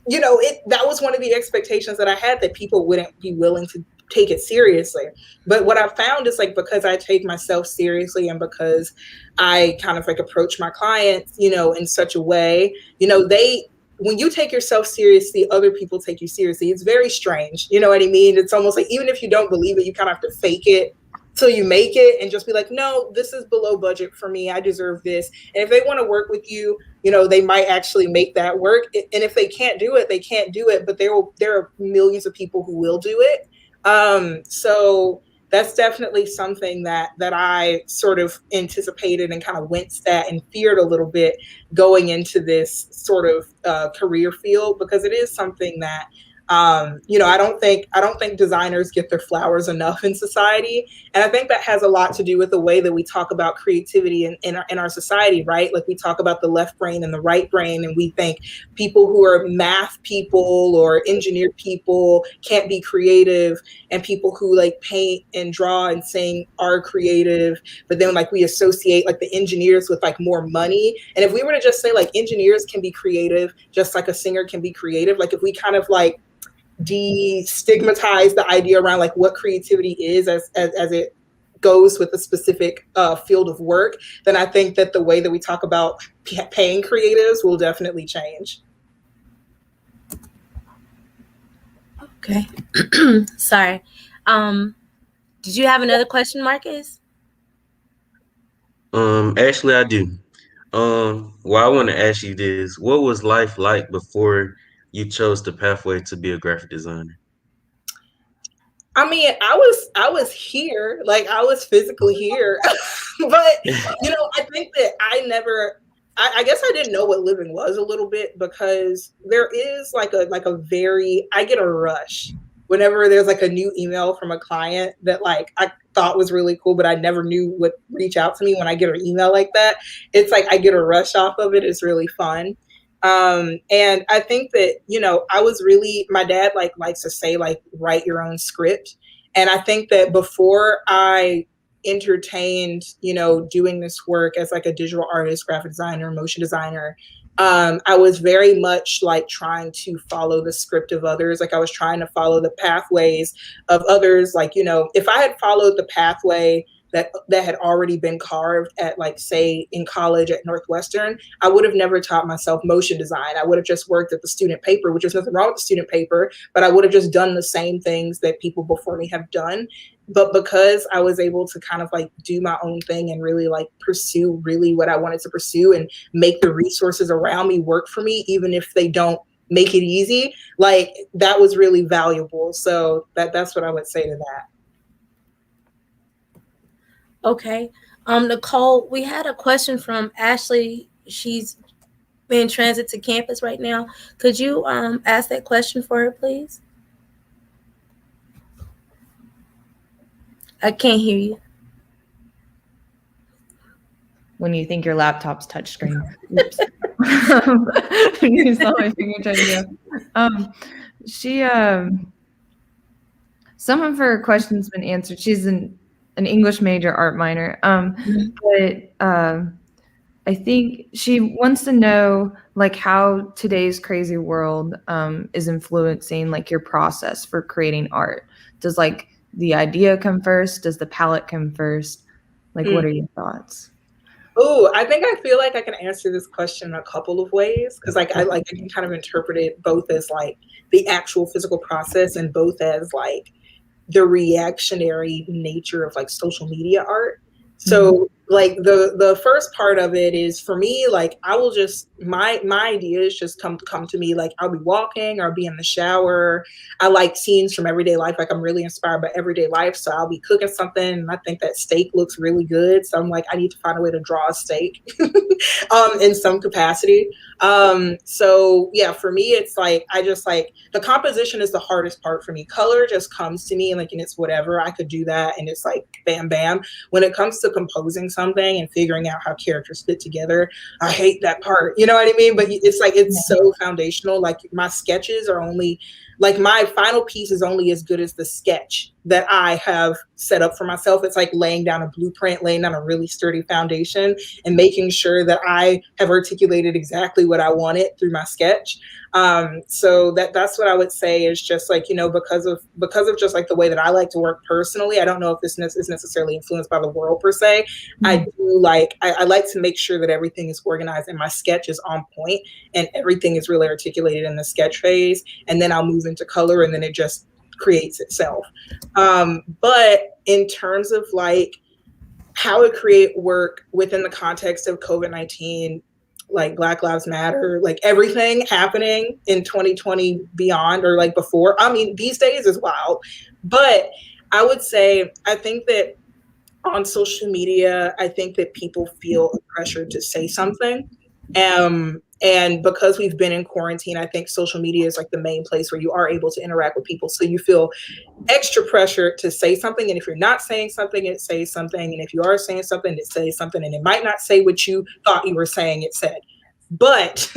you know, that was one of the expectations that I had, that people wouldn't be willing to take it seriously. But what I found is, like, because I take myself seriously and because I kind of like approach my clients, you know, in such a way, you know, when you take yourself seriously, other people take you seriously. It's very strange. You know what I mean? It's almost like, even if you don't believe it, you kind of have to fake it till you make it and just be like, no, this is below budget for me. I deserve this. And if they want to work with you, you know, they might actually make that work. And if they can't do it, they can't do it. But there are millions of people who will do it. So that's definitely something that I sort of anticipated and kind of winced at and feared a little bit going into this sort of career field, because it is something that I don't think designers get their flowers enough in society. And I think that has a lot to do with the way that we talk about creativity in our society, right? Like we talk about the left brain and the right brain, and we think people who are math people or engineer people can't be creative, and people who like paint and draw and sing are creative. But then like we associate like the engineers with like more money. And if we were to just say like engineers can be creative, just like a singer can be creative, like if we kind of like destigmatize the idea around like what creativity is as it goes with a specific field of work, then I think that the way that we talk about paying creatives will definitely change. Okay. Sorry. Did you have another question, Marcus? Actually, I do. Well, I want to ask you this: what was life like before you chose the pathway to be a graphic designer? I mean, I was here, like I was physically here, but I think that I guess I didn't know what living was a little bit, because there is like a very, I get a rush whenever there's like a new email from a client that like I thought was really cool, but I never knew would reach out to me. When I get an email like that, it's like I get a rush off of it. It's really fun. And I think that, I was really, my dad like likes to say like, write your own script. And I think that before I entertained, doing this work as like a digital artist, graphic designer, motion designer, I was very much like trying to follow the script of others. Like I was trying to follow the pathways of others. Like, if I had followed the pathway that had already been carved at, like, say in college at Northwestern, I would have never taught myself motion design. I would have just worked at the student paper, which is nothing wrong with the student paper, but I would have just done the same things that people before me have done. But because I was able to kind of like do my own thing and really like pursue really what I wanted to pursue and make the resources around me work for me, even if they don't make it easy, like that was really valuable. So that's what I would say to that. Okay. Nicole, we had a question from Ashley. She's in transit to campus right now. Could you ask that question for her, please? I can't hear you. When you think your laptop's touchscreen. Oops. You saw my finger trying to go. Some of her questions been answered. She's an English major, art minor. But I think she wants to know like how today's crazy world is influencing like your process for creating art. Does like the idea come first? Does the palette come first? Like, what are your thoughts? Oh, I think I feel like I can answer this question in a couple of ways, because I can kind of interpret it both as like the actual physical process and both as like the reactionary nature of like social media art. So like the first part of it is, for me, like I will just my ideas just come to me. Like I'll be walking or I'll be in the shower. I like scenes from everyday life. Like I'm really inspired by everyday life. So I'll be cooking something and I think that steak looks really good. So I'm like, I need to find a way to draw a steak in some capacity. So yeah, for me, it's like I just like the composition is the hardest part for me. Color just comes to me and it's whatever. I could do that and it's like bam bam. When it comes to composing something and figuring out how characters fit together, I hate that part. You know what I mean? But it's like it's so foundational. Like my sketches are only like my final piece is only as good as the sketch that I have set up for myself. It's like laying down a blueprint, laying down a really sturdy foundation and making sure that I have articulated exactly what I wanted through my sketch. So that's what I would say is just like, because of just like the way that I like to work personally. I don't know if this is necessarily influenced by the world per se. I do like, I like to make sure that everything is organized and my sketch is on point and everything is really articulated in the sketch phase. And then I'll move into color and then it just creates itself. But in terms of like how to create work within the context of COVID-19, like Black Lives Matter, like everything happening in 2020 beyond or like before. I mean, these days is wild, but I would say, I think that on social media, I think that people feel a pressure to say something. And because we've been in quarantine, I think social media is like the main place where you are able to interact with people. So you feel extra pressure to say something. And if you're not saying something, it says something. And if you are saying something, it says something. And it might not say what you thought you were saying it said. But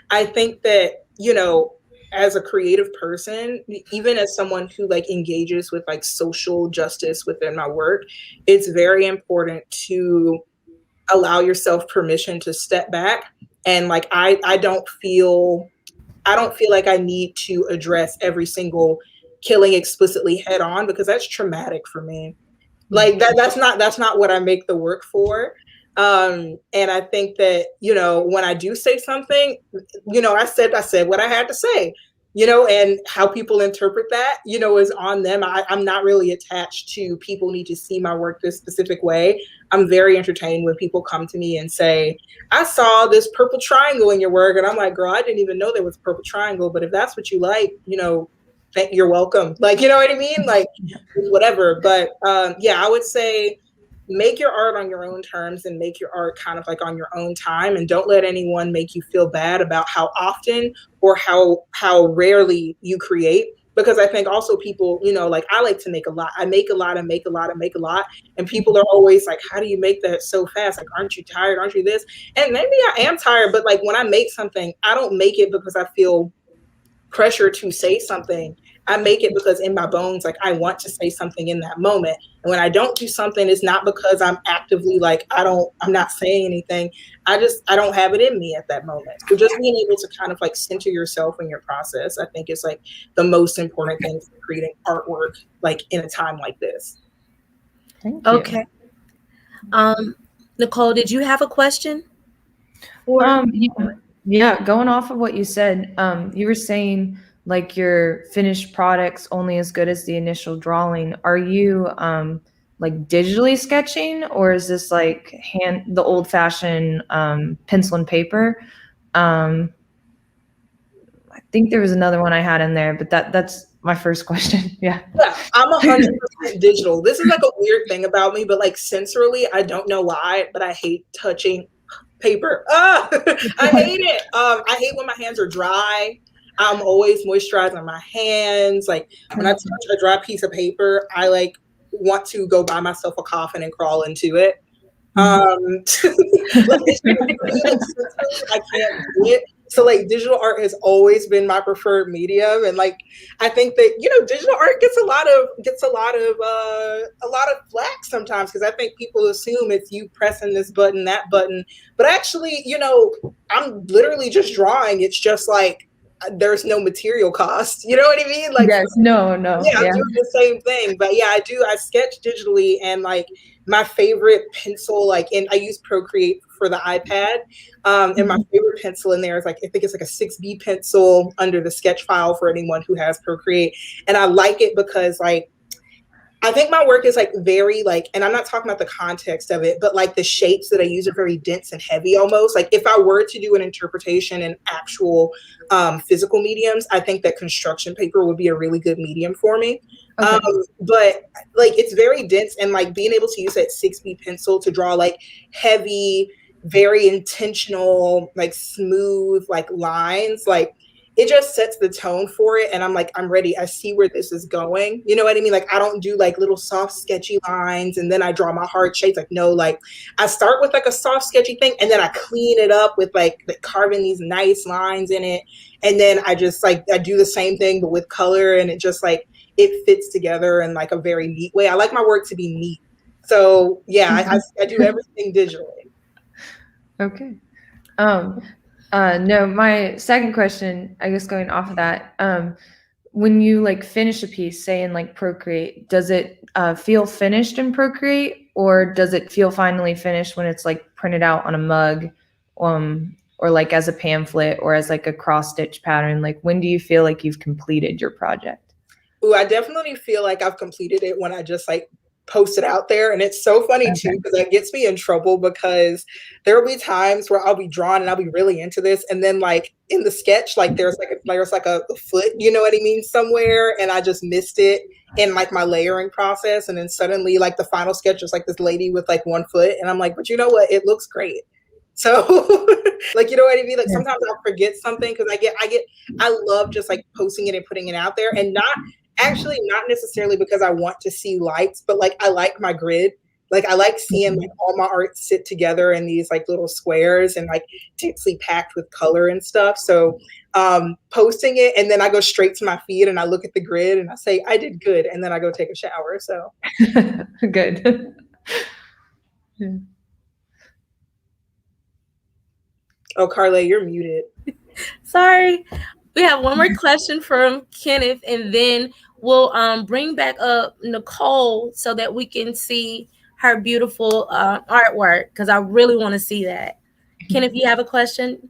I think that, you know, as a creative person, even as someone who like engages with like social justice within my work, it's very important to allow yourself permission to step back. And like I don't feel like I need to address every single killing explicitly head on, because that's traumatic for me. Like that's not what I make the work for. And I think that, you know, when I do say something, you know, I said what I had to say, you know, and how people interpret that, you know, is on them. I'm not really attached to people need to see my work this specific way. I'm very entertained when people come to me and say, I saw this purple triangle in your work. And I'm like, girl, I didn't even know there was a purple triangle. But if that's what you like, you know, you're welcome. Like, you know what I mean? Like, whatever. But yeah, I would say make your art on your own terms and make your art kind of like on your own time, and don't let anyone make you feel bad about how often or how rarely you create. Because I think also people, you know, like I like to make a lot. I make a lot and make a lot and make a lot. And people are always like, how do you make that so fast? Like, aren't you tired? Aren't you this? And maybe I am tired, but like when I make something, I don't make it because I feel pressure to say something. I make it because in my bones, like I want to say something in that moment. And when I don't do something, it's not because I'm actively like, I'm not saying anything. I don't have it in me at that moment. So just being able to kind of like center yourself in your process, I think is like the most important thing for creating artwork, like in a time like this. Thank you. Okay. Nicole, did you have a question? Yeah, going off of what you said, you were saying like your finished product's only as good as the initial drawing. Are you like digitally sketching, or is this like the old fashioned pencil and paper? I think there was another one I had in there, but that's my first question. Yeah. Yeah, I'm 100% digital. This is like a weird thing about me, but like sensorily, I don't know why, but I hate touching paper. I hate it. I hate when my hands are dry. I'm always moisturizing my hands. Like when I touch a dry piece of paper, I like want to go buy myself a coffin and crawl into it. Like, I can't do it. So like digital art has always been my preferred medium, and like I think that, you know, digital art gets a lot of flack sometimes, because I think people assume it's you pressing this button, that button, but actually, you know, I'm literally just drawing. It's just like there's no material cost. You know what I mean? Like, yes, no. Yeah, I'm doing the same thing. But yeah, I sketch digitally, and like my favorite pencil, like, and I use Procreate for the iPad. And my favorite pencil in there is like, I think it's like a 6B pencil under the sketch file for anyone who has Procreate. And I like it because like, I think my work is like very like, and I'm not talking about the context of it, but like the shapes that I use are very dense and heavy almost. Like if I were to do an interpretation in actual physical mediums, I think that construction paper would be a really good medium for me. Okay. But like it's very dense, and like being able to use that 6B pencil to draw like heavy, very intentional, like smooth, like lines, like it just sets the tone for it. And I'm like, I'm ready. I see where this is going. You know what I mean? Like, I don't do like little soft, sketchy lines and then I draw my hard shapes. Like, no, like I start with like a soft, sketchy thing, and then I clean it up with like carving these nice lines in it. And then I just like, I do the same thing, but with color, and it just like, it fits together in like a very neat way. I like my work to be neat. So yeah, I do everything digitally. Okay. No, my second question, I guess going off of that, when you like finish a piece, say in like Procreate, does it feel finished in Procreate, or does it feel finally finished when it's like printed out on a mug, or like as a pamphlet or as like a cross stitch pattern? Like when do you feel like you've completed your project? Ooh, I definitely feel like I've completed it when I just like post it out there. And it's so funny too, because that gets me in trouble, because there will be times where I'll be drawn and I'll be really into this, and then like in the sketch, like there's like a foot, you know what I mean, somewhere, and I just missed it in like my layering process, and then suddenly like the final sketch is like this lady with like one foot, and I'm like, but you know what, it looks great. So like, you know what I mean? Like sometimes I'll forget something, because I love just like posting it and putting it out there, and not necessarily because I want to see likes, but like I like my grid. Like I like seeing like all my art sit together in these like little squares and like densely packed with color and stuff. So posting it, and then I go straight to my feed and I look at the grid and I say I did good, and then I go take a shower. So Good. Yeah. Oh, Carla, you're muted. Sorry. We have one more question from Kenneth, and then we'll bring back up Nicole so that we can see her beautiful artwork, because I really want to see that. Kenneth, you have a question?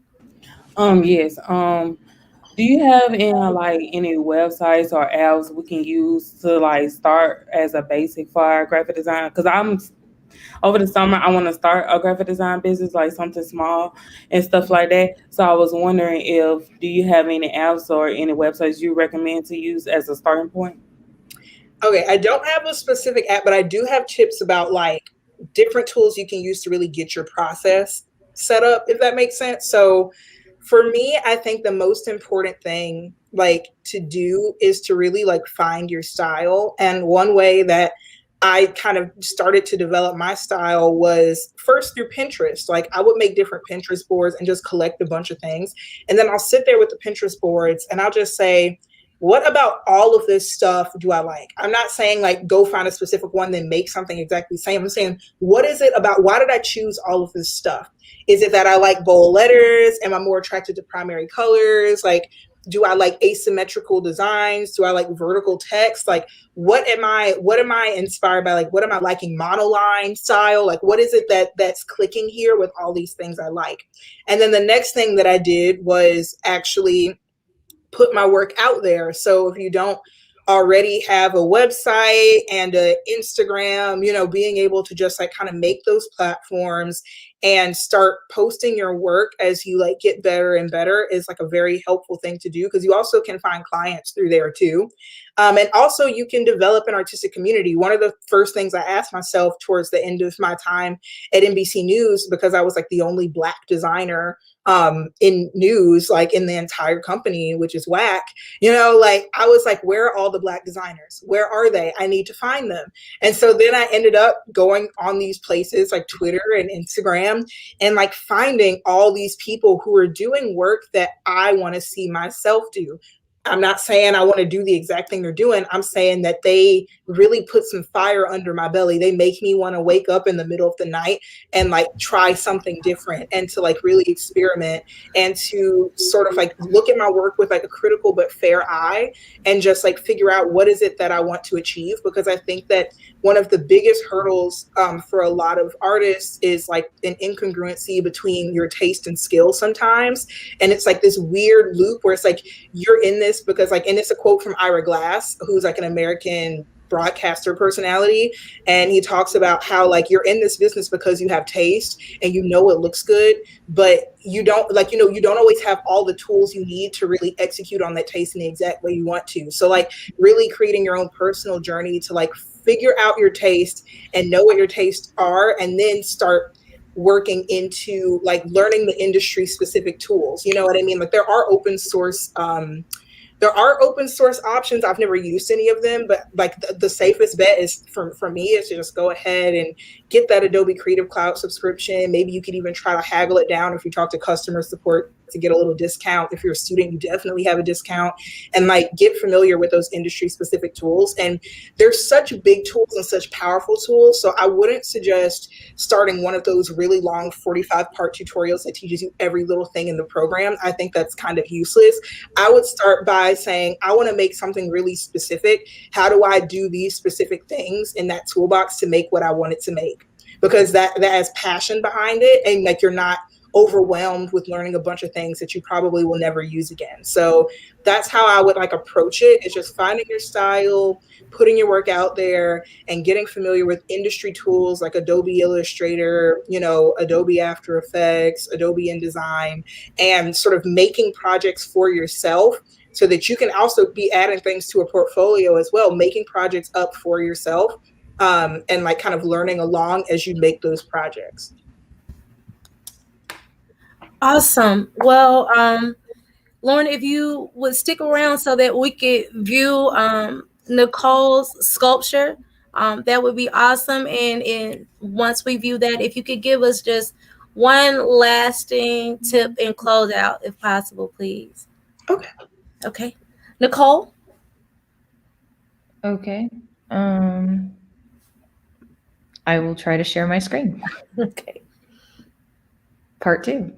Yes. Do you have any websites or apps we can use to like start as a basic for our graphic design? Because I'm over the summer, I want to start a graphic design business, like something small and stuff like that. So I was wondering, do you have any apps or any websites you recommend to use as a starting point? Okay, I don't have a specific app, but I do have tips about like different tools you can use to really get your process set up, if that makes sense. So for me, I think the most important thing like to do is to really like find your style. And one way that I kind of started to develop my style was first through Pinterest. Like I would make different Pinterest boards and just collect a bunch of things. And then I'll sit there with the Pinterest boards and I'll just say, what about all of this stuff do I like? I'm not saying like go find a specific one, then make something exactly the same. I'm saying, what is it about? Why did I choose all of this stuff? Is it that I like bold letters? Am I more attracted to primary colors? Like, do I like asymmetrical designs? Do I like vertical text? Like, what am I inspired by? Like, what am I liking? Monoline style? Like, what is it that's clicking here with all these things I like? And then the next thing that I did was actually put my work out there. So if you don't already have a website and an Instagram, you know, being able to just like kind of make those platforms and start posting your work as you like get better and better is like a very helpful thing to do, because you also can find clients through there too. And also you can develop an artistic community. One of the first things I asked myself towards the end of my time at NBC News, because I was like the only Black designer in news, like in the entire company, which is whack, you know, like I was like, where are all the Black designers? Where are they? I need to find them. And so then I ended up going on these places like Twitter and Instagram and like finding all these people who are doing work that I want to see myself do. I'm not saying I want to do the exact thing they're doing. I'm saying that they really put some fire under my belly. They make me want to wake up in the middle of the night and like try something different and to like really experiment and to sort of like look at my work with like a critical but fair eye and just like figure out what is it that I want to achieve. Because I think that one of the biggest hurdles for a lot of artists is like an incongruency between your taste and skill sometimes. And it's like this weird loop where it's like, you're in this because like, and it's a quote from Ira Glass, who's like an American broadcaster personality, and he talks about how like you're in this business because you have taste and you know it looks good, but you don't like, you know, you don't always have all the tools you need to really execute on that taste in the exact way you want to. So like really creating your own personal journey to like figure out your taste and know what your tastes are, and then start working into like learning the industry specific tools. You know what I mean? Like there are open source options. I've never used any of them, but like the safest bet is for me is to just go ahead and get that Adobe Creative Cloud subscription. Maybe you could even try to haggle it down if you talk to customer support to get a little discount. If you're a student, you definitely have a discount, and like get familiar with those industry specific tools. And there's such big tools and such powerful tools. So I wouldn't suggest starting one of those really long 45-part tutorials that teaches you every little thing in the program. I think that's kind of useless. I would start by saying, I want to make something really specific. How do I do these specific things in that toolbox to make what I want it to make? Because that has passion behind it, and like you're not overwhelmed with learning a bunch of things that you probably will never use again. So that's how I would like approach it. It's just finding your style, putting your work out there, and getting familiar with industry tools like Adobe Illustrator, Adobe After Effects, Adobe InDesign, and sort of making projects for yourself so that you can also be adding things to a portfolio as well, making projects up for yourself, and like kind of learning along as you make those projects. Awesome. Well, Lauren, if you would stick around so that we could view Nicole's sculpture, that would be awesome. And once we view that, if you could give us just one lasting tip and close out, if possible, please. Okay. Okay. Nicole? Okay. I will try to share my screen. Okay. Part 2.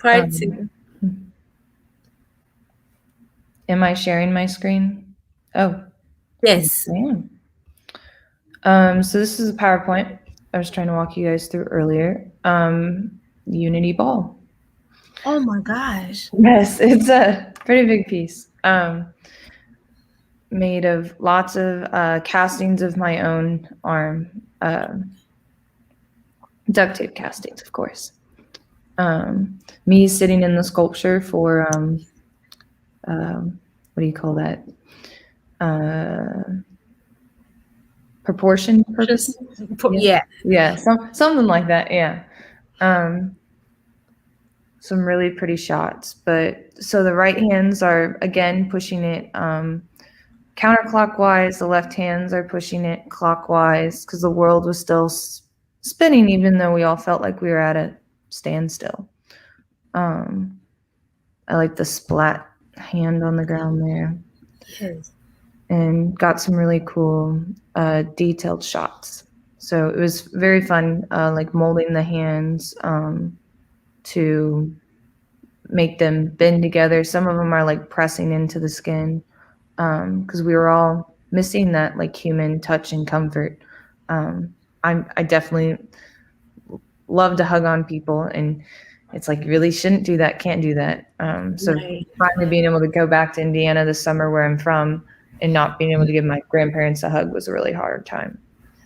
Part 2. Am I sharing my screen? Oh. Yes. So this is a PowerPoint I was trying to walk you guys through earlier. Unity Ball. Oh my gosh. Yes, it's a pretty big piece. Made of lots of castings of my own arm. Duct tape castings, of course. Me sitting in the sculpture for, what do you call that? Proportion purposes? Yeah, something like that, yeah. Some really pretty shots. But so the right hands are, again, pushing it counterclockwise. The left hands are pushing it clockwise because the world was still spinning, even though we all felt like we were at a standstill. I like the splat hand on the ground there. Yes. And got some really cool detailed shots. So it was very fun, like molding the hands to make them bend together. Some of them are like pressing into the skin because we were all missing that like human touch and comfort. I definitely love to hug on people, and it's like, really shouldn't do that, can't do that. So finally being able to go back to Indiana this summer where I'm from and not being able to give my grandparents a hug was a really hard time.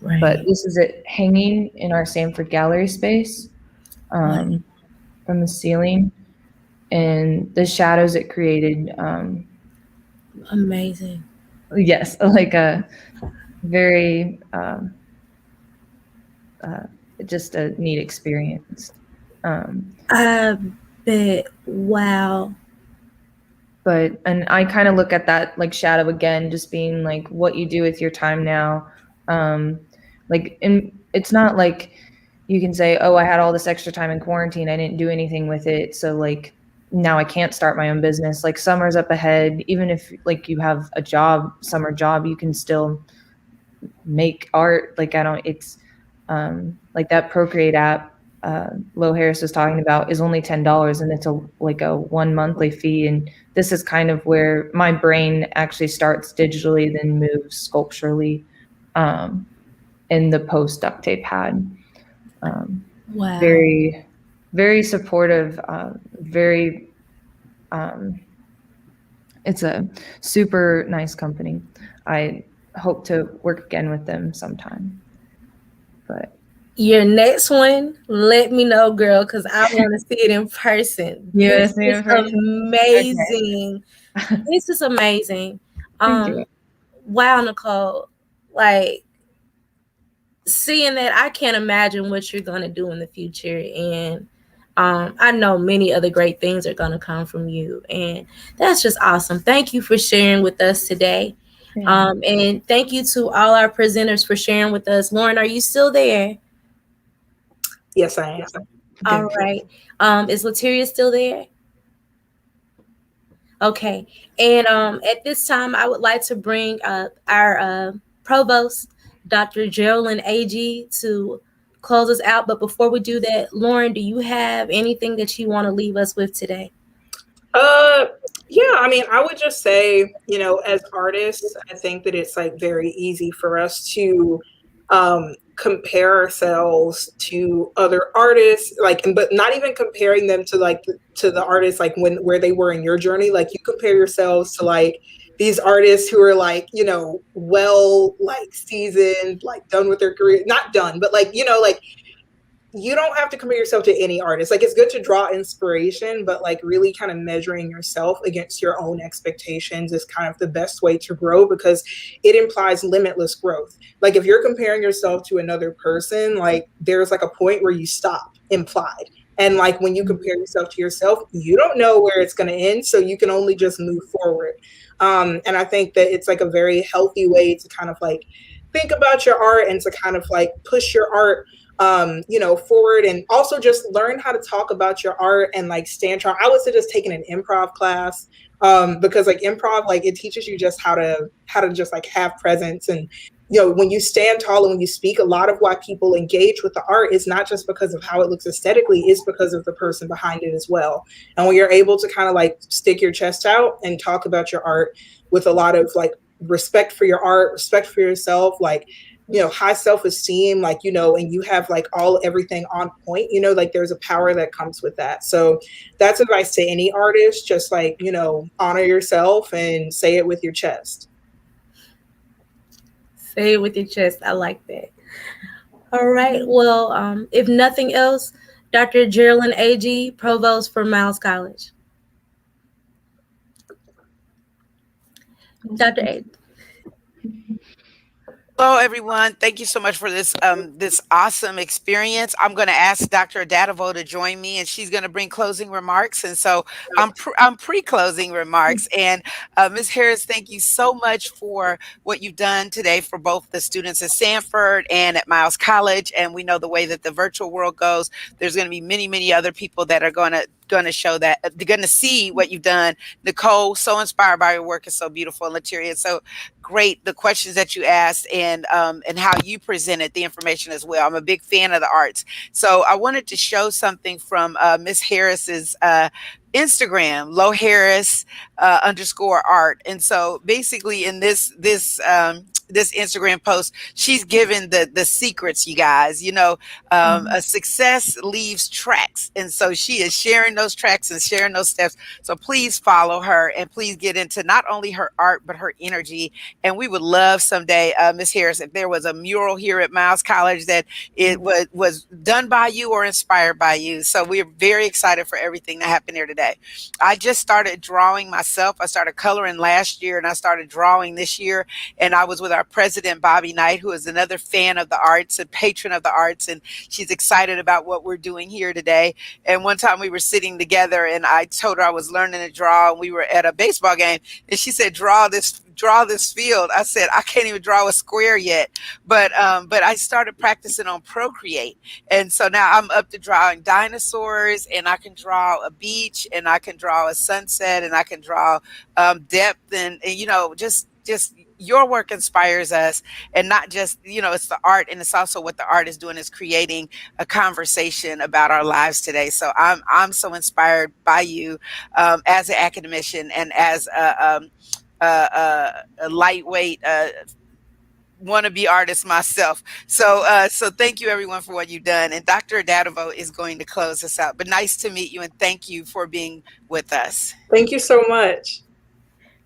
Right. But this is it hanging in our Sanford gallery space from the ceiling, and the shadows it created. Amazing. Yes, like a very just a neat experience. I bet. Wow. And I kind of look at that like shadow again, just being like what you do with your time now. Like, and it's not like you can say, oh, I had all this extra time in quarantine, I didn't do anything with it, so like now I can't start my own business. Like, summer's up ahead. Even if like you have a summer job, you can still make art. Like, it's like that Procreate app Lo Harris was talking about is only $10, and it's a 1 monthly fee. And this is kind of where my brain actually starts digitally, then moves sculpturally in the post duct tape pad. Wow. Very, very supportive. It's a super nice company. I hope to work again with them sometime. But your next one, let me know, girl, because I want to see it in person. Yes, this is amazing. Okay. This is amazing. Wow, Nicole. Like, seeing that, I can't imagine what you're going to do in the future. And I know many other great things are going to come from you. And that's just awesome. Thank you for sharing with us today. Yeah. And thank you to all our presenters for sharing with us. Lauren, are you still there? Yes, I am. All right. Is Lateria still there? Okay. And at this time, I would like to bring up our provost, Dr. Geraldine Agee, to close us out. But before we do that, Lauren, do you have anything that you want to leave us with today? Yeah, I mean, I would just say, as artists, I think that it's like very easy for us to compare ourselves to other artists, like, but not even comparing them to like to the artists like where they were in your journey. Like you compare yourselves to like these artists who are like, you know, well, like seasoned, like done with their career, not done, but like, you know, like you don't have to compare yourself to any artist. Like it's good to draw inspiration, but like really kind of measuring yourself against your own expectations is kind of the best way to grow, because it implies limitless growth. Like if you're comparing yourself to another person, like there's like a point where you stop, implied. And like when you compare yourself to yourself, you don't know where it's going to end, so you can only just move forward. And I think that it's like a very healthy way to kind of like think about your art and to kind of like push your art you know, forward, and also just learn how to talk about your art and like stand tall. I would suggest taking an improv class, because like improv, like it teaches you just how to just like have presence. And you know, when you stand tall and when you speak, a lot of why people engage with the art is not just because of how it looks aesthetically, it's because of the person behind it as well. And when you're able to kind of like stick your chest out and talk about your art with a lot of like respect for your art, respect for yourself, like, you know, high self-esteem, like, you know, and you have like everything on point, you know, like there's a power that comes with that. So that's advice to any artist, just like, you know, honor yourself and say it with your chest. Say it with your chest. I like that. All right. Well, if nothing else, Dr. Geraldine Agee, Provost for Miles College. Dr. Agee. Hello, everyone. Thank you so much for this this awesome experience. I'm going to ask Dr. Adatovo to join me, and she's going to bring closing remarks. And so I'm pre-closing remarks. And Ms. Harris, thank you so much for what you've done today for both the students at Sanford and at Miles College. And we know the way that the virtual world goes, there's going to be many, many other people that are going to show that they're going to see what you've done. Nicole, so inspired by your work, is so beautiful. And Lateria, so great, the questions that you asked and how you presented the information as well. I'm a big fan of the arts. So I wanted to show something from Miss Harris's Instagram, Low Harris _art. And so basically in this Instagram post, she's given the secrets, you guys. You know, a success leaves tracks, and so she is sharing those tracks and sharing those steps. So please follow her and please get into not only her art but her energy. And we would love someday, Miss Harris, if there was a mural here at Miles College that it was done by you or inspired by you. So we're very excited for everything that happened here today. I just started drawing myself. I started coloring last year and I started drawing this year. And I was with our president, Bobby Knight, who is another fan of the arts and patron of the arts. And she's excited about what we're doing here today. And one time we were sitting together and I told her I was learning to draw, and we were at a baseball game and she said, draw this field. I said, I can't even draw a square yet. But I started practicing on Procreate. And so now I'm up to drawing dinosaurs, and I can draw a beach, and I can draw a sunset, and I can draw depth, and you know, just your work inspires us. And not just, you know, it's the art, and it's also what the art is doing, is creating a conversation about our lives today. So I'm so inspired by you as an academician and as a lightweight wannabe artist myself. So thank you everyone for what you've done. And Dr. Adatovo is going to close us out. But nice to meet you, and thank you for being with us. Thank you so much.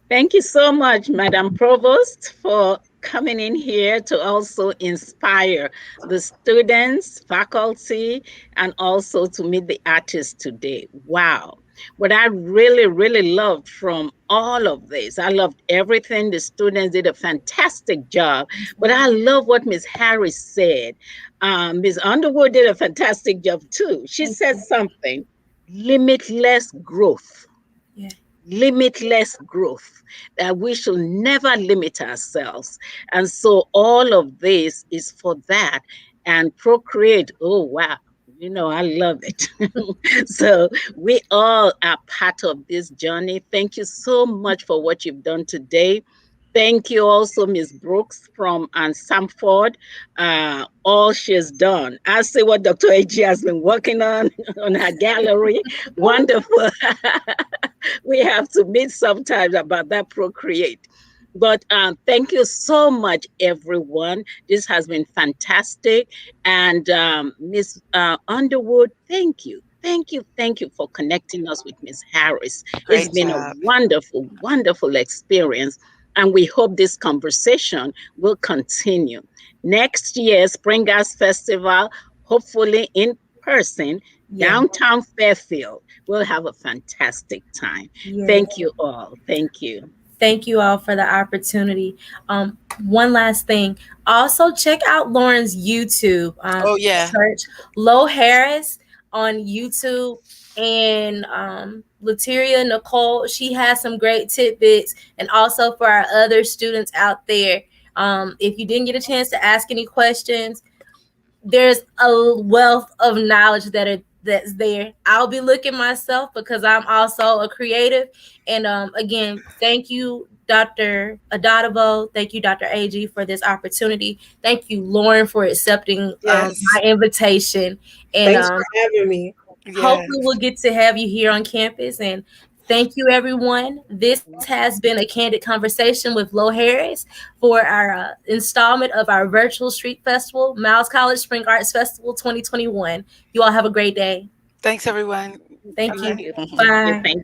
Thank you so much, Madam Provost, for coming in here to also inspire the students, faculty, and also to meet the artists today. Wow. What I really, really loved from all of this, I loved everything. The students did a fantastic job, but I love what Ms. Harris said. Ms. Underwood did a fantastic job too. She said something, limitless growth. Yeah. Limitless growth, that we should never limit ourselves. And so all of this is for that. And Procreate, oh wow, you know, I love it. So we all are part of this journey. Thank you so much for what you've done today. Thank you also, Ms. Brooks from Sanford, all she's done. I see what Dr. Agee has been working on her gallery. Wonderful. We have to meet sometimes about that Procreate. But thank you so much, everyone. This has been fantastic. And Miss Underwood, thank you. Thank you. Thank you for connecting us with Miss Harris. It's Great been a job. wonderful, wonderful experience. And we hope this conversation will continue. Next year, Spring Arts Festival, hopefully in person, Yeah. downtown Fairfield. We'll have a fantastic time. Yes. Thank you all. Thank you. Thank you all for the opportunity. One last thing. Also, check out Lauren's YouTube. Oh yeah. Search Lo Harris on YouTube, and Lateria Nicole. She has some great tidbits, and also for our other students out there. If you didn't get a chance to ask any questions, there's a wealth of knowledge that's there. I'll be looking myself because I'm also a creative. And again, thank you, Dr. Adadabo. Thank you, Dr. AG, for this opportunity. Thank you, Lauren, for accepting Yes. my invitation. And Thanks for having me. Yes. hopefully we'll get to have you here on campus. And thank you, everyone. This has been a candid conversation with Lo Harris for our installment of our virtual street festival, Miles College Spring Arts Festival 2021. You all have a great day. Thanks everyone. Thank Thank you. Bye. you. Thank you. Bye. Thank